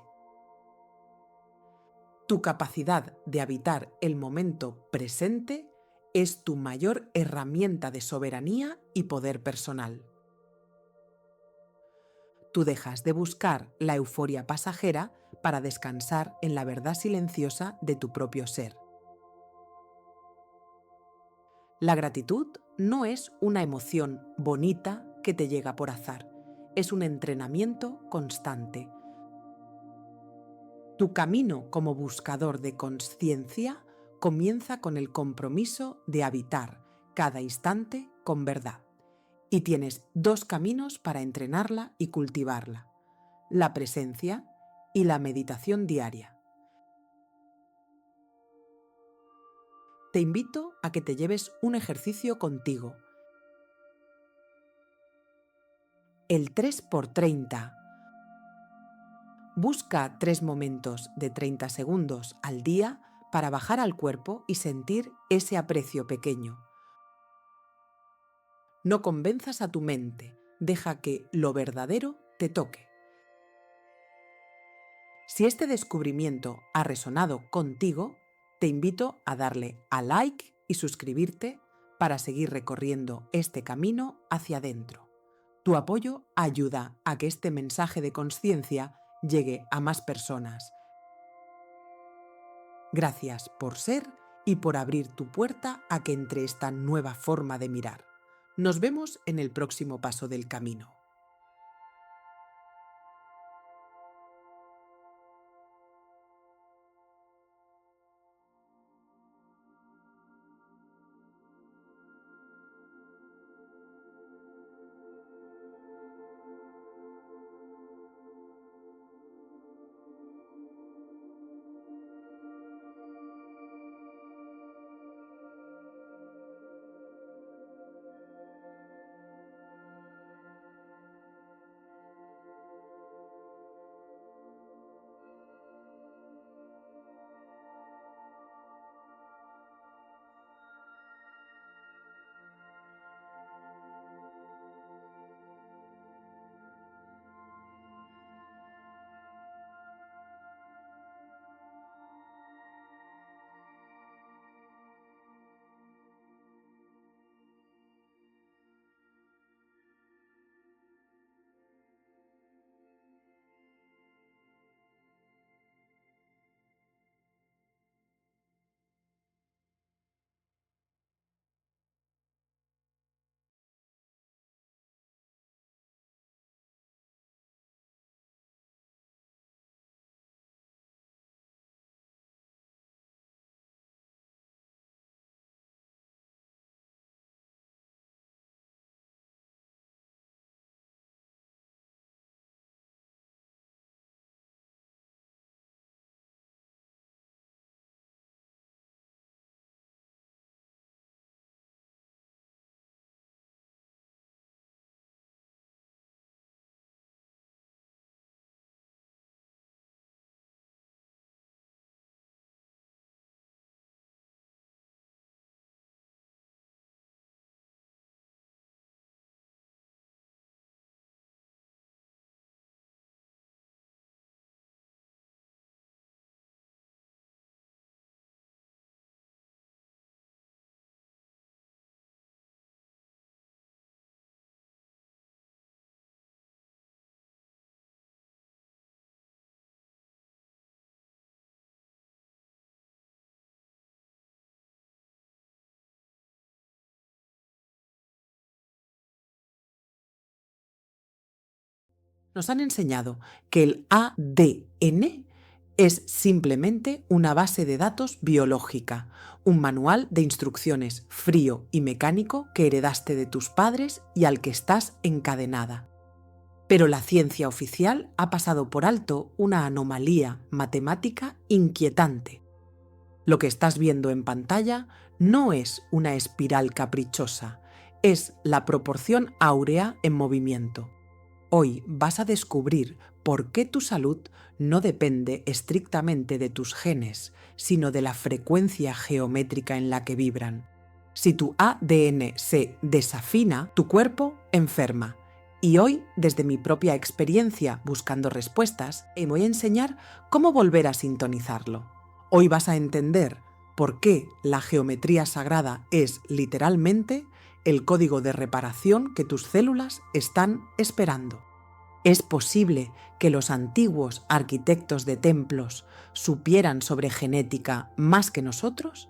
Tu capacidad de habitar el momento presente es tu mayor herramienta de soberanía y poder personal. Tú dejas de buscar la euforia pasajera para descansar en la verdad silenciosa de tu propio ser. La gratitud no es una emoción bonita que te llega por azar. Es un entrenamiento constante. Tu camino como buscador de consciencia comienza con el compromiso de habitar cada instante con verdad. Y tienes 2 caminos para entrenarla y cultivarla: la presencia y la meditación diaria. Te invito a que te lleves un ejercicio contigo. El 3x30. Busca 3 momentos de 30 segundos al día para bajar al cuerpo y sentir ese aprecio pequeño. No convenzas a tu mente, deja que lo verdadero te toque. Si este descubrimiento ha resonado contigo, te invito a darle a like y suscribirte para seguir recorriendo este camino hacia adentro. Tu apoyo ayuda a que este mensaje de consciencia llegue a más personas. Gracias por ser y por abrir tu puerta a que entre esta nueva forma de mirar. Nos vemos en el próximo paso del camino. Nos han enseñado que el ADN es simplemente una base de datos biológica, un manual de instrucciones frío y mecánico que heredaste de tus padres y al que estás encadenada. Pero la ciencia oficial ha pasado por alto una anomalía matemática inquietante. Lo que estás viendo en pantalla no es una espiral caprichosa, es la proporción áurea en movimiento. Hoy vas a descubrir por qué tu salud no depende estrictamente de tus genes, sino de la frecuencia geométrica en la que vibran. Si tu ADN se desafina, tu cuerpo enferma. Y hoy, desde mi propia experiencia buscando respuestas, te voy a enseñar cómo volver a sintonizarlo. Hoy vas a entender por qué la geometría sagrada es literalmente el código de reparación que tus células están esperando. ¿Es posible que los antiguos arquitectos de templos supieran sobre genética más que nosotros?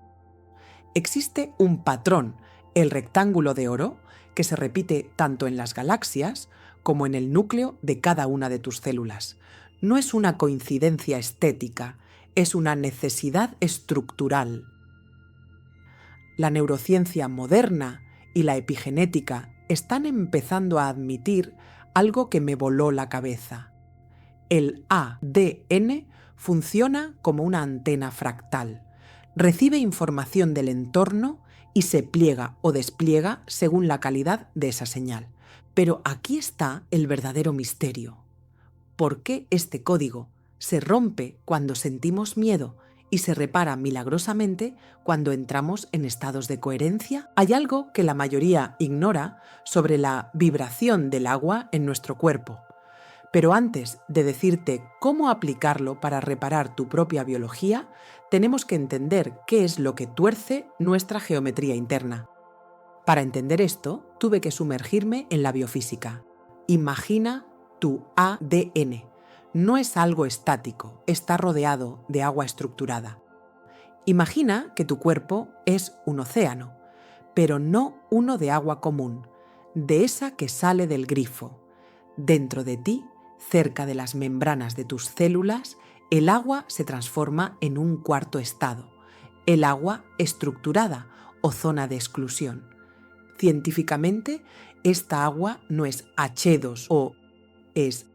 Existe un patrón, el rectángulo de oro, que se repite tanto en las galaxias como en el núcleo de cada una de tus células. No es una coincidencia estética, es una necesidad estructural. La neurociencia moderna y la epigenética están empezando a admitir algo que me voló la cabeza. El ADN funciona como una antena fractal. Recibe información del entorno y se pliega o despliega según la calidad de esa señal. Pero aquí está el verdadero misterio. ¿Por qué este código se rompe cuando sentimos miedo y se repara milagrosamente cuando entramos en estados de coherencia? Hay algo que la mayoría ignora sobre la vibración del agua en nuestro cuerpo. Pero antes de decirte cómo aplicarlo para reparar tu propia biología, tenemos que entender qué es lo que tuerce nuestra geometría interna. Para entender esto, tuve que sumergirme en la biofísica. Imagina tu ADN. No es algo estático, está rodeado de agua estructurada. Imagina que tu cuerpo es un océano, pero no uno de agua común, de esa que sale del grifo. Dentro de ti, cerca de las membranas de tus células, el agua se transforma en un cuarto estado, el agua estructurada o zona de exclusión. Científicamente, esta agua no es H2O, es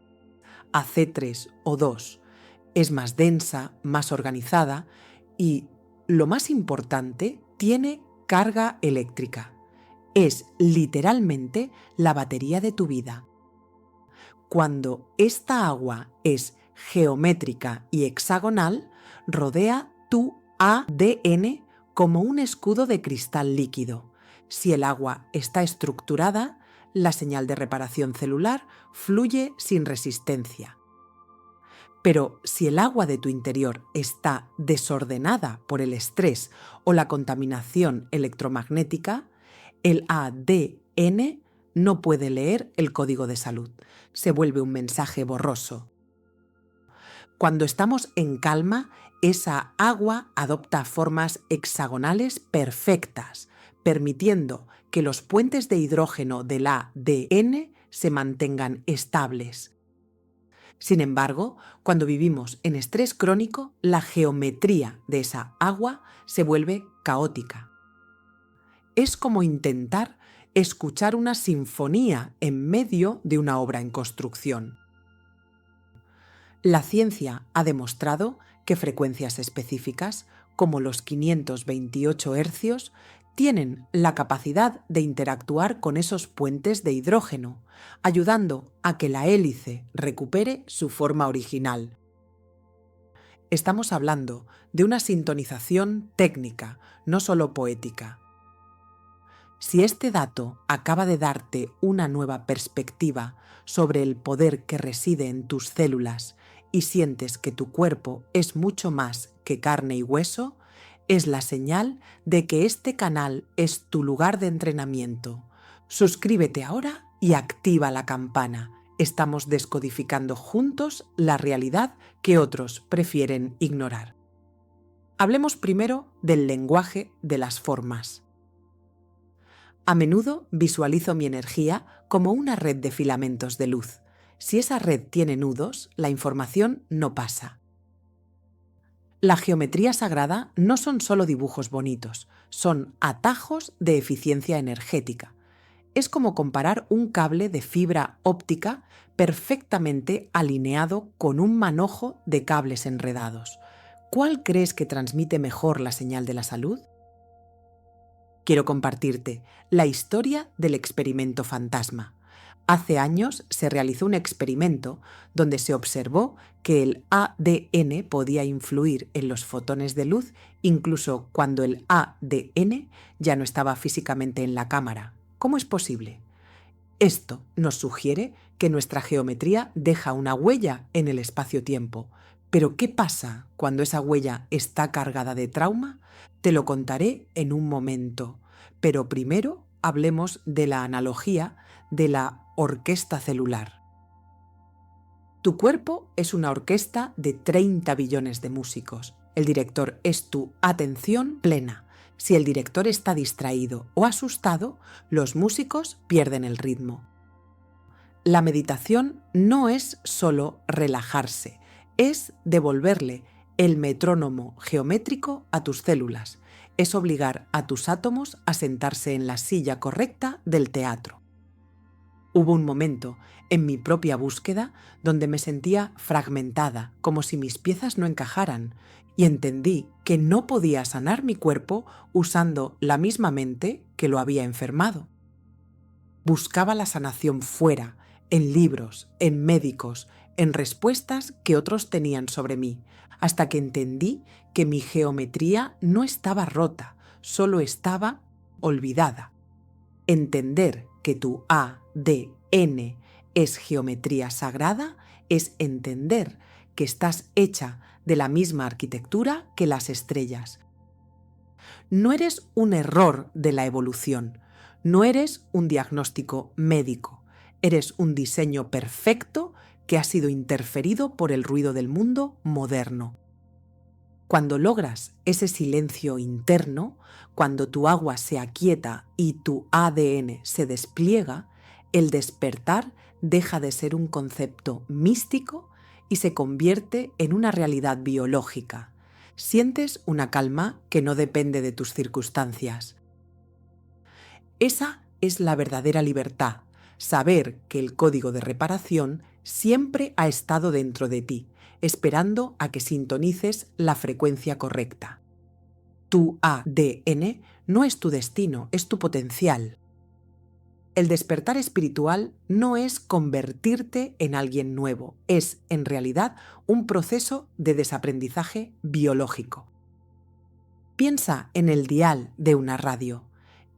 AC3O2. Es más densa, más organizada y, lo más importante, tiene carga eléctrica. Es literalmente la batería de tu vida. Cuando esta agua es geométrica y hexagonal, rodea tu ADN como un escudo de cristal líquido. Si el agua está estructurada, la señal de reparación celular fluye sin resistencia. Pero si el agua de tu interior está desordenada por el estrés o la contaminación electromagnética, el ADN no puede leer el código de salud. Se vuelve un mensaje borroso. Cuando estamos en calma, esa agua adopta formas hexagonales perfectas, permitiendo que los puentes de hidrógeno del ADN se mantengan estables. Sin embargo, cuando vivimos en estrés crónico, la geometría de esa agua se vuelve caótica. Es como intentar escuchar una sinfonía en medio de una obra en construcción. La ciencia ha demostrado que frecuencias específicas, como los 528 hercios, tienen la capacidad de interactuar con esos puentes de hidrógeno, ayudando a que la hélice recupere su forma original. Estamos hablando de una sintonización técnica, no solo poética. Si este dato acaba de darte una nueva perspectiva sobre el poder que reside en tus células y sientes que tu cuerpo es mucho más que carne y hueso, es la señal de que este canal es tu lugar de entrenamiento. Suscríbete ahora y activa la campana. Estamos descodificando juntos la realidad que otros prefieren ignorar. Hablemos primero del lenguaje de las formas. A menudo visualizo mi energía como una red de filamentos de luz. Si esa red tiene nudos, la información no pasa. La geometría sagrada no son solo dibujos bonitos, son atajos de eficiencia energética. Es como comparar un cable de fibra óptica perfectamente alineado con un manojo de cables enredados. ¿Cuál crees que transmite mejor la señal de la salud? Quiero compartirte la historia del experimento fantasma. Hace años se realizó un experimento donde se observó que el ADN podía influir en los fotones de luz incluso cuando el ADN ya no estaba físicamente en la cámara. ¿Cómo es posible? Esto nos sugiere que nuestra geometría deja una huella en el espacio-tiempo. Pero ¿qué pasa cuando esa huella está cargada de trauma? Te lo contaré en un momento. Pero primero hablemos de la analogía de la orquesta celular. Tu cuerpo es una orquesta de 30 billones de músicos. El director es tu atención plena. Si el director está distraído o asustado, los músicos pierden el ritmo. La meditación no es solo relajarse, es devolverle el metrónomo geométrico a tus células, es obligar a tus átomos a sentarse en la silla correcta del teatro. Hubo un momento en mi propia búsqueda donde me sentía fragmentada, como si mis piezas no encajaran, y entendí que no podía sanar mi cuerpo usando la misma mente que lo había enfermado. Buscaba la sanación fuera, en libros, en médicos, en respuestas que otros tenían sobre mí, hasta que entendí que mi geometría no estaba rota, solo estaba olvidada. Entender que tu ADN es geometría sagrada es entender que estás hecha de la misma arquitectura que las estrellas. No eres un error de la evolución, no eres un diagnóstico médico, eres un diseño perfecto que ha sido interferido por el ruido del mundo moderno. Cuando logras ese silencio interno, cuando tu agua se aquieta y tu ADN se despliega, el despertar deja de ser un concepto místico y se convierte en una realidad biológica. Sientes una calma que no depende de tus circunstancias. Esa es la verdadera libertad, saber que el código de reparación siempre ha estado dentro de ti, esperando a que sintonices la frecuencia correcta. Tu ADN no es tu destino, es tu potencial. El despertar espiritual no es convertirte en alguien nuevo, es en realidad un proceso de desaprendizaje biológico. Piensa en el dial de una radio.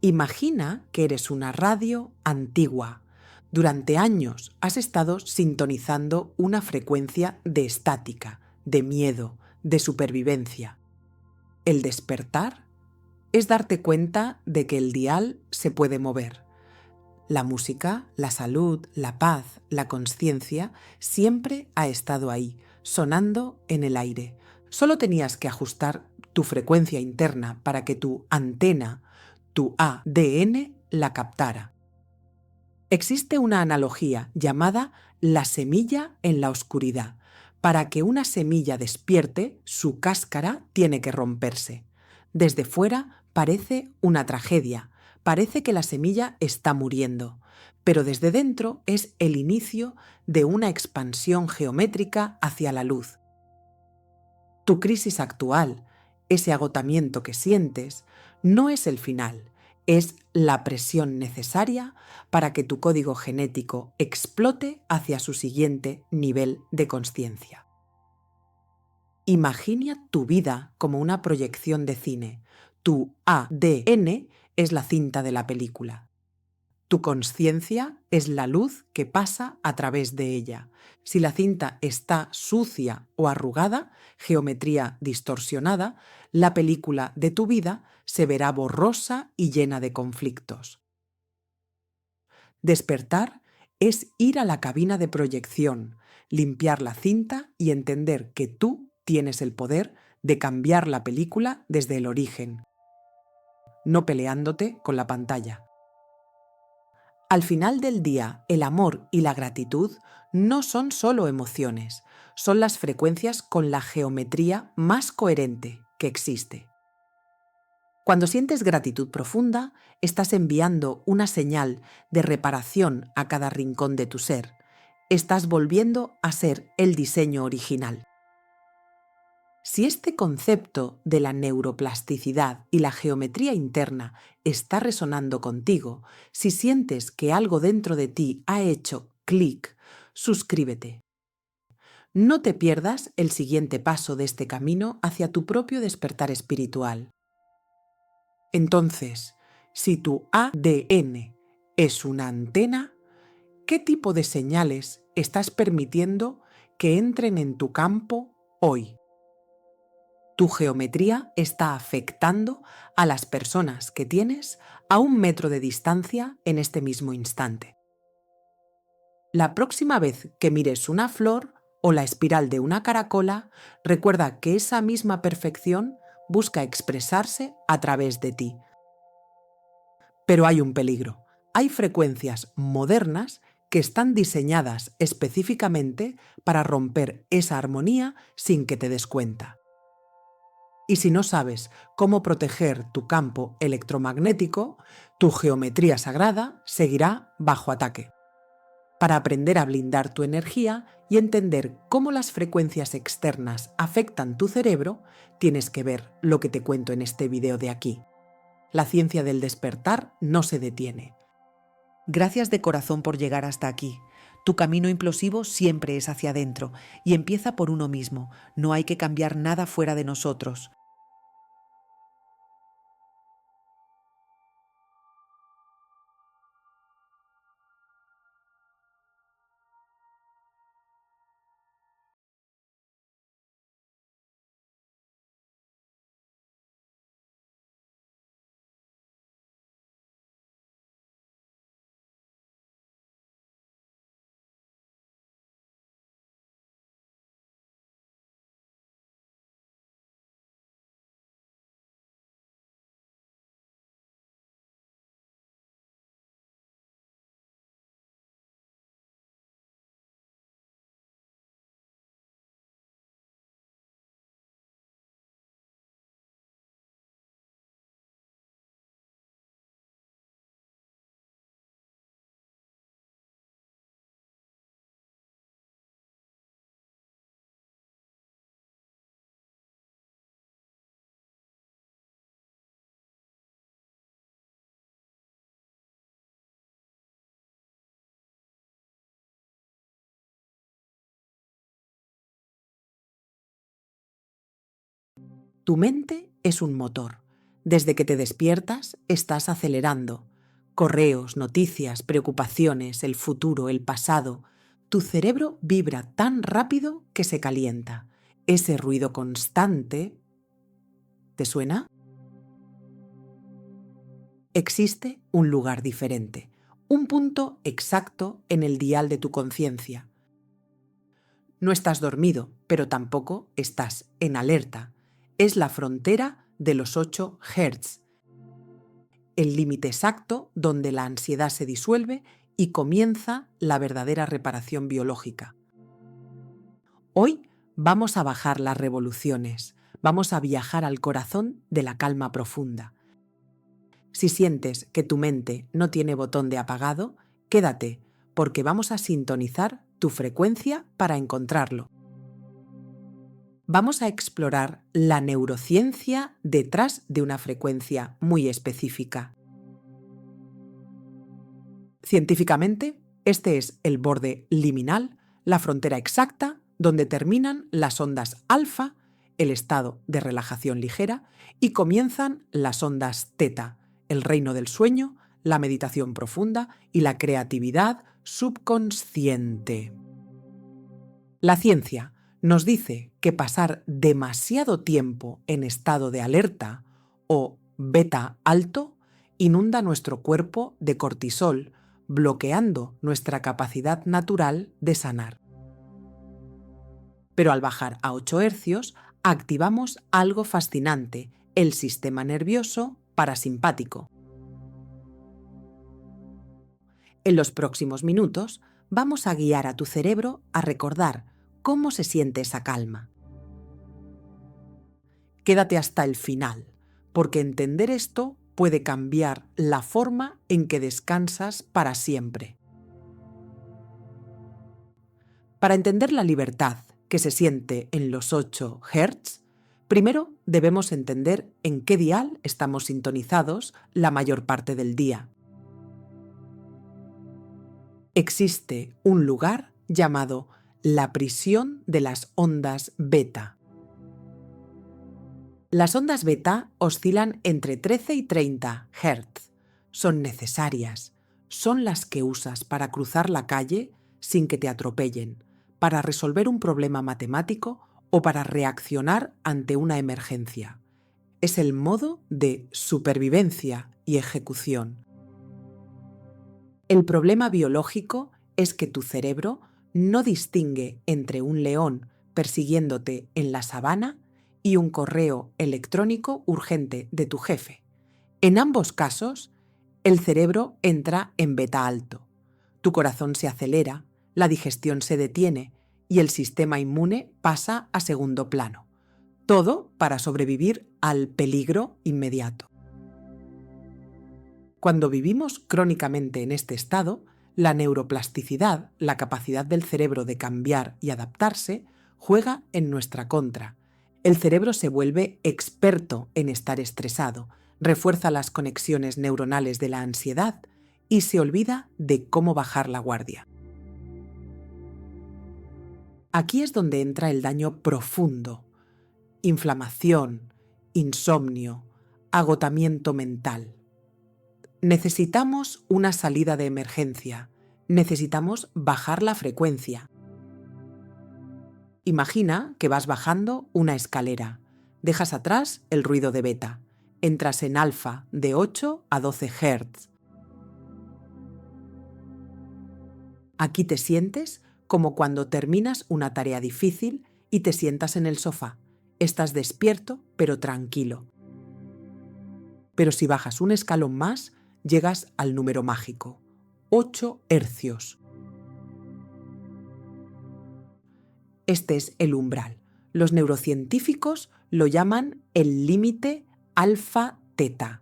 Imagina que eres una radio antigua. Durante años has estado sintonizando una frecuencia de estática, de miedo, de supervivencia. El despertar es darte cuenta de que el dial se puede mover. La música, la salud, la paz, la consciencia siempre ha estado ahí, sonando en el aire. Solo tenías que ajustar tu frecuencia interna para que tu antena, tu ADN, la captara. Existe una analogía llamada la semilla en la oscuridad. Para que una semilla despierte, su cáscara tiene que romperse. Desde fuera parece una tragedia, parece que la semilla está muriendo, pero desde dentro es el inicio de una expansión geométrica hacia la luz. Tu crisis actual, ese agotamiento que sientes, no es el final, es la presión necesaria para que tu código genético explote hacia su siguiente nivel de consciencia. Imagina tu vida como una proyección de cine. Tu ADN es la cinta de la película. Tu consciencia es la luz que pasa a través de ella. Si la cinta está sucia o arrugada, geometría distorsionada, la película de tu vida se verá borrosa y llena de conflictos. Despertar es ir a la cabina de proyección, limpiar la cinta y entender que tú tienes el poder de cambiar la película desde el origen, no peleándote con la pantalla. Al final del día, el amor y la gratitud no son solo emociones, son las frecuencias con la geometría más coherente que existe. Cuando sientes gratitud profunda, estás enviando una señal de reparación a cada rincón de tu ser. Estás volviendo a ser el diseño original. Si este concepto de la neuroplasticidad y la geometría interna está resonando contigo, si sientes que algo dentro de ti ha hecho clic, suscríbete. No te pierdas el siguiente paso de este camino hacia tu propio despertar espiritual. Entonces, si tu ADN es una antena, ¿qué tipo de señales estás permitiendo que entren en tu campo hoy? Tu geometría está afectando a las personas que tienes a 1 metro de distancia en este mismo instante. La próxima vez que mires una flor o la espiral de una caracola, recuerda que esa misma perfección busca expresarse a través de ti. Pero hay un peligro. Hay frecuencias modernas que están diseñadas específicamente para romper esa armonía sin que te des cuenta. Y si no sabes cómo proteger tu campo electromagnético, tu geometría sagrada seguirá bajo ataque. Para aprender a blindar tu energía y entender cómo las frecuencias externas afectan tu cerebro, tienes que ver lo que te cuento en este video de aquí. La ciencia del despertar no se detiene. Gracias de corazón por llegar hasta aquí. Tu camino implosivo siempre es hacia adentro y empieza por uno mismo. No hay que cambiar nada fuera de nosotros. Tu mente es un motor. Desde que te despiertas, estás acelerando. Correos, noticias, preocupaciones, el futuro, el pasado. Tu cerebro vibra tan rápido que se calienta. Ese ruido constante... ¿Te suena? Existe un lugar diferente, un punto exacto en el dial de tu conciencia. No estás dormido, pero tampoco estás en alerta. Es la frontera de los 8 Hz, el límite exacto donde la ansiedad se disuelve y comienza la verdadera reparación biológica. Hoy vamos a bajar las revoluciones, vamos a viajar al corazón de la calma profunda. Si sientes que tu mente no tiene botón de apagado, quédate, porque vamos a sintonizar tu frecuencia para encontrarlo. Vamos a explorar la neurociencia detrás de una frecuencia muy específica. Científicamente, este es el borde liminal, la frontera exacta donde terminan las ondas alfa, el estado de relajación ligera, y comienzan las ondas teta, el reino del sueño, la meditación profunda y la creatividad subconsciente. La ciencia nos dice que pasar demasiado tiempo en estado de alerta o beta alto inunda nuestro cuerpo de cortisol, bloqueando nuestra capacidad natural de sanar. Pero al bajar a 8 hercios, activamos algo fascinante, el sistema nervioso parasimpático. En los próximos minutos, vamos a guiar a tu cerebro a recordar cómo se siente esa calma. Quédate hasta el final, porque entender esto puede cambiar la forma en que descansas para siempre. Para entender la libertad que se siente en los 8 Hz, primero debemos entender en qué dial estamos sintonizados la mayor parte del día. Existe un lugar llamado la prisión de las ondas beta. Las ondas beta oscilan entre 13 y 30 Hz. Son necesarias. Son las que usas para cruzar la calle sin que te atropellen, para resolver un problema matemático o para reaccionar ante una emergencia. Es el modo de supervivencia y ejecución. El problema biológico es que tu cerebro no distingue entre un león persiguiéndote en la sabana y un correo electrónico urgente de tu jefe. En ambos casos, el cerebro entra en beta alto. Tu corazón se acelera, la digestión se detiene y el sistema inmune pasa a segundo plano. Todo para sobrevivir al peligro inmediato. Cuando vivimos crónicamente en este estado, la neuroplasticidad, la capacidad del cerebro de cambiar y adaptarse, juega en nuestra contra. El cerebro se vuelve experto en estar estresado, refuerza las conexiones neuronales de la ansiedad y se olvida de cómo bajar la guardia. Aquí es donde entra el daño profundo: inflamación, insomnio, agotamiento mental. Necesitamos una salida de emergencia. Necesitamos bajar la frecuencia. Imagina que vas bajando una escalera. Dejas atrás el ruido de beta. Entras en alfa de 8 a 12 Hz. Aquí te sientes como cuando terminas una tarea difícil y te sientas en el sofá. Estás despierto, pero tranquilo. Pero si bajas un escalón más, llegas al número mágico: 8 hercios. Este es el umbral. Los neurocientíficos lo llaman el límite alfa-teta.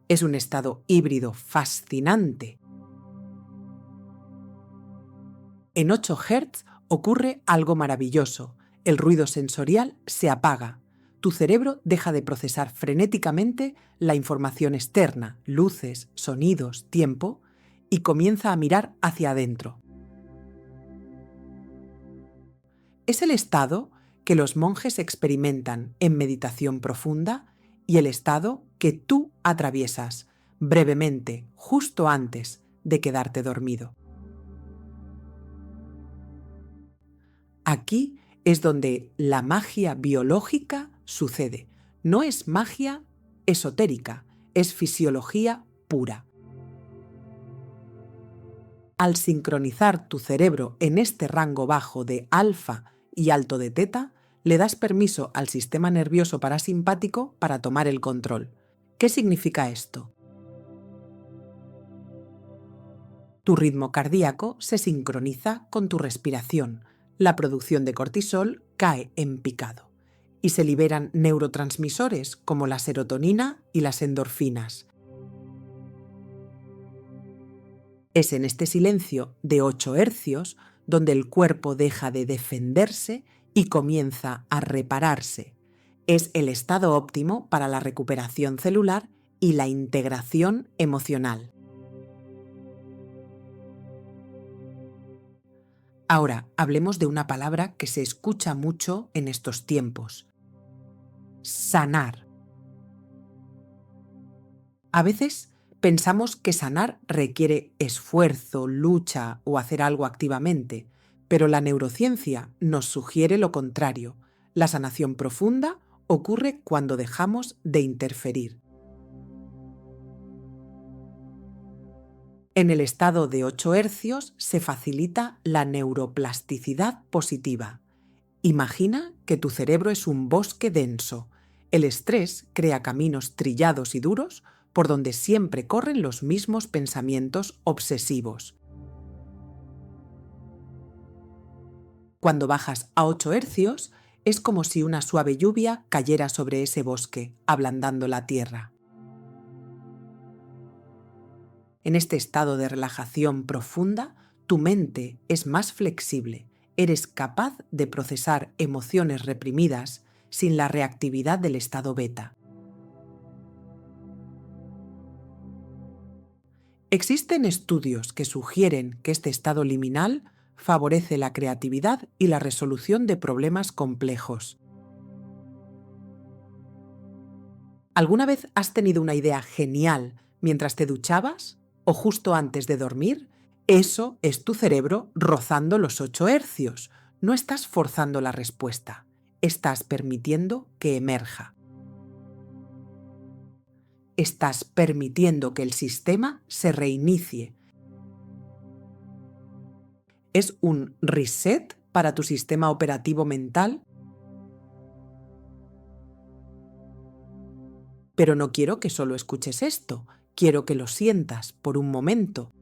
Es un estado híbrido fascinante. En 8 Hz ocurre algo maravilloso. El ruido sensorial se apaga. Tu cerebro deja de procesar frenéticamente la información externa, luces, sonidos, tiempo, y comienza a mirar hacia adentro. Es el estado que los monjes experimentan en meditación profunda y el estado que tú atraviesas brevemente justo antes de quedarte dormido. Aquí es donde la magia biológica sucede. No es magia esotérica, es fisiología pura. Al sincronizar tu cerebro en este rango bajo de alfa y alto de teta, le das permiso al sistema nervioso parasimpático para tomar el control. ¿Qué significa esto? Tu ritmo cardíaco se sincroniza con tu respiración. La producción de cortisol cae en picado y se liberan neurotransmisores como la serotonina y las endorfinas. Es en este silencio de 8 hercios donde el cuerpo deja de defenderse y comienza a repararse. Es el estado óptimo para la recuperación celular y la integración emocional. Ahora, hablemos de una palabra que se escucha mucho en estos tiempos: sanar. A veces pensamos que sanar requiere esfuerzo, lucha o hacer algo activamente, pero la neurociencia nos sugiere lo contrario. La sanación profunda ocurre cuando dejamos de interferir. En el estado de 8 hercios se facilita la neuroplasticidad positiva. Imagina que tu cerebro es un bosque denso. El estrés crea caminos trillados y duros por donde siempre corren los mismos pensamientos obsesivos. Cuando bajas a 8 hercios, es como si una suave lluvia cayera sobre ese bosque, ablandando la tierra. En este estado de relajación profunda, tu mente es más flexible. Eres capaz de procesar emociones reprimidas sin la reactividad del estado beta. Existen estudios que sugieren que este estado liminal favorece la creatividad y la resolución de problemas complejos. ¿Alguna vez has tenido una idea genial mientras te duchabas o justo antes de dormir? Eso es tu cerebro rozando los 8 hercios. No estás forzando la respuesta, estás permitiendo que emerja. Estás permitiendo que el sistema se reinicie. Es un reset para tu sistema operativo mental. Pero no quiero que solo escuches esto, quiero que lo sientas por un momento.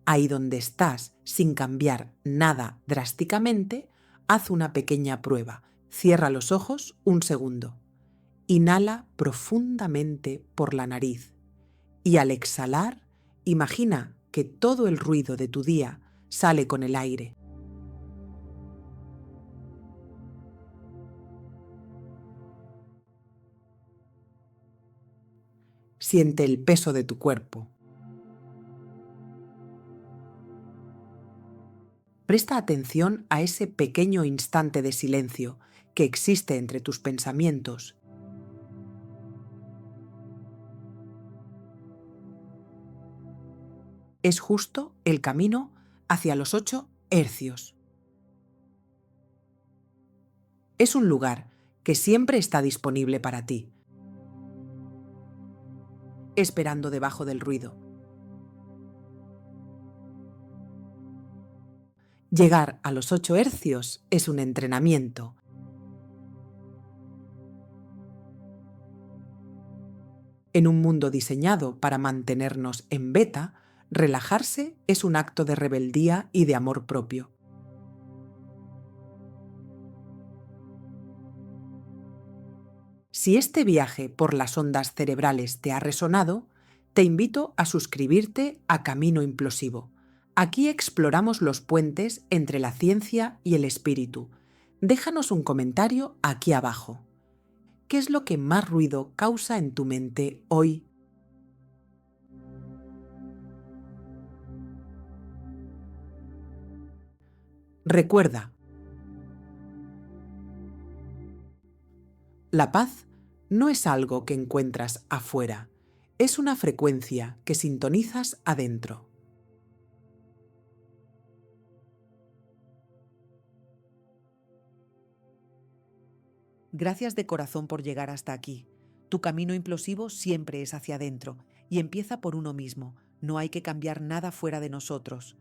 Ahí donde estás, sin cambiar nada drásticamente, haz una pequeña prueba. Cierra los ojos un segundo. Inhala profundamente por la nariz y al exhalar, imagina que todo el ruido de tu día sale con el aire. Siente el peso de tu cuerpo. Presta atención a ese pequeño instante de silencio que existe entre tus pensamientos. Es justo el camino hacia los 8 hercios. Es un lugar que siempre está disponible para ti, esperando debajo del ruido. Llegar a los 8 hercios es un entrenamiento. En un mundo diseñado para mantenernos en beta, relajarse es un acto de rebeldía y de amor propio. Si este viaje por las ondas cerebrales te ha resonado, te invito a suscribirte a Camino Implosivo. Aquí exploramos los puentes entre la ciencia y el espíritu. Déjanos un comentario aquí abajo. ¿Qué es lo que más ruido causa en tu mente hoy? Recuerda, la paz no es algo que encuentras afuera, es una frecuencia que sintonizas adentro. Gracias de corazón por llegar hasta aquí. Tu camino implosivo siempre es hacia adentro y empieza por uno mismo. No hay que cambiar nada fuera de nosotros.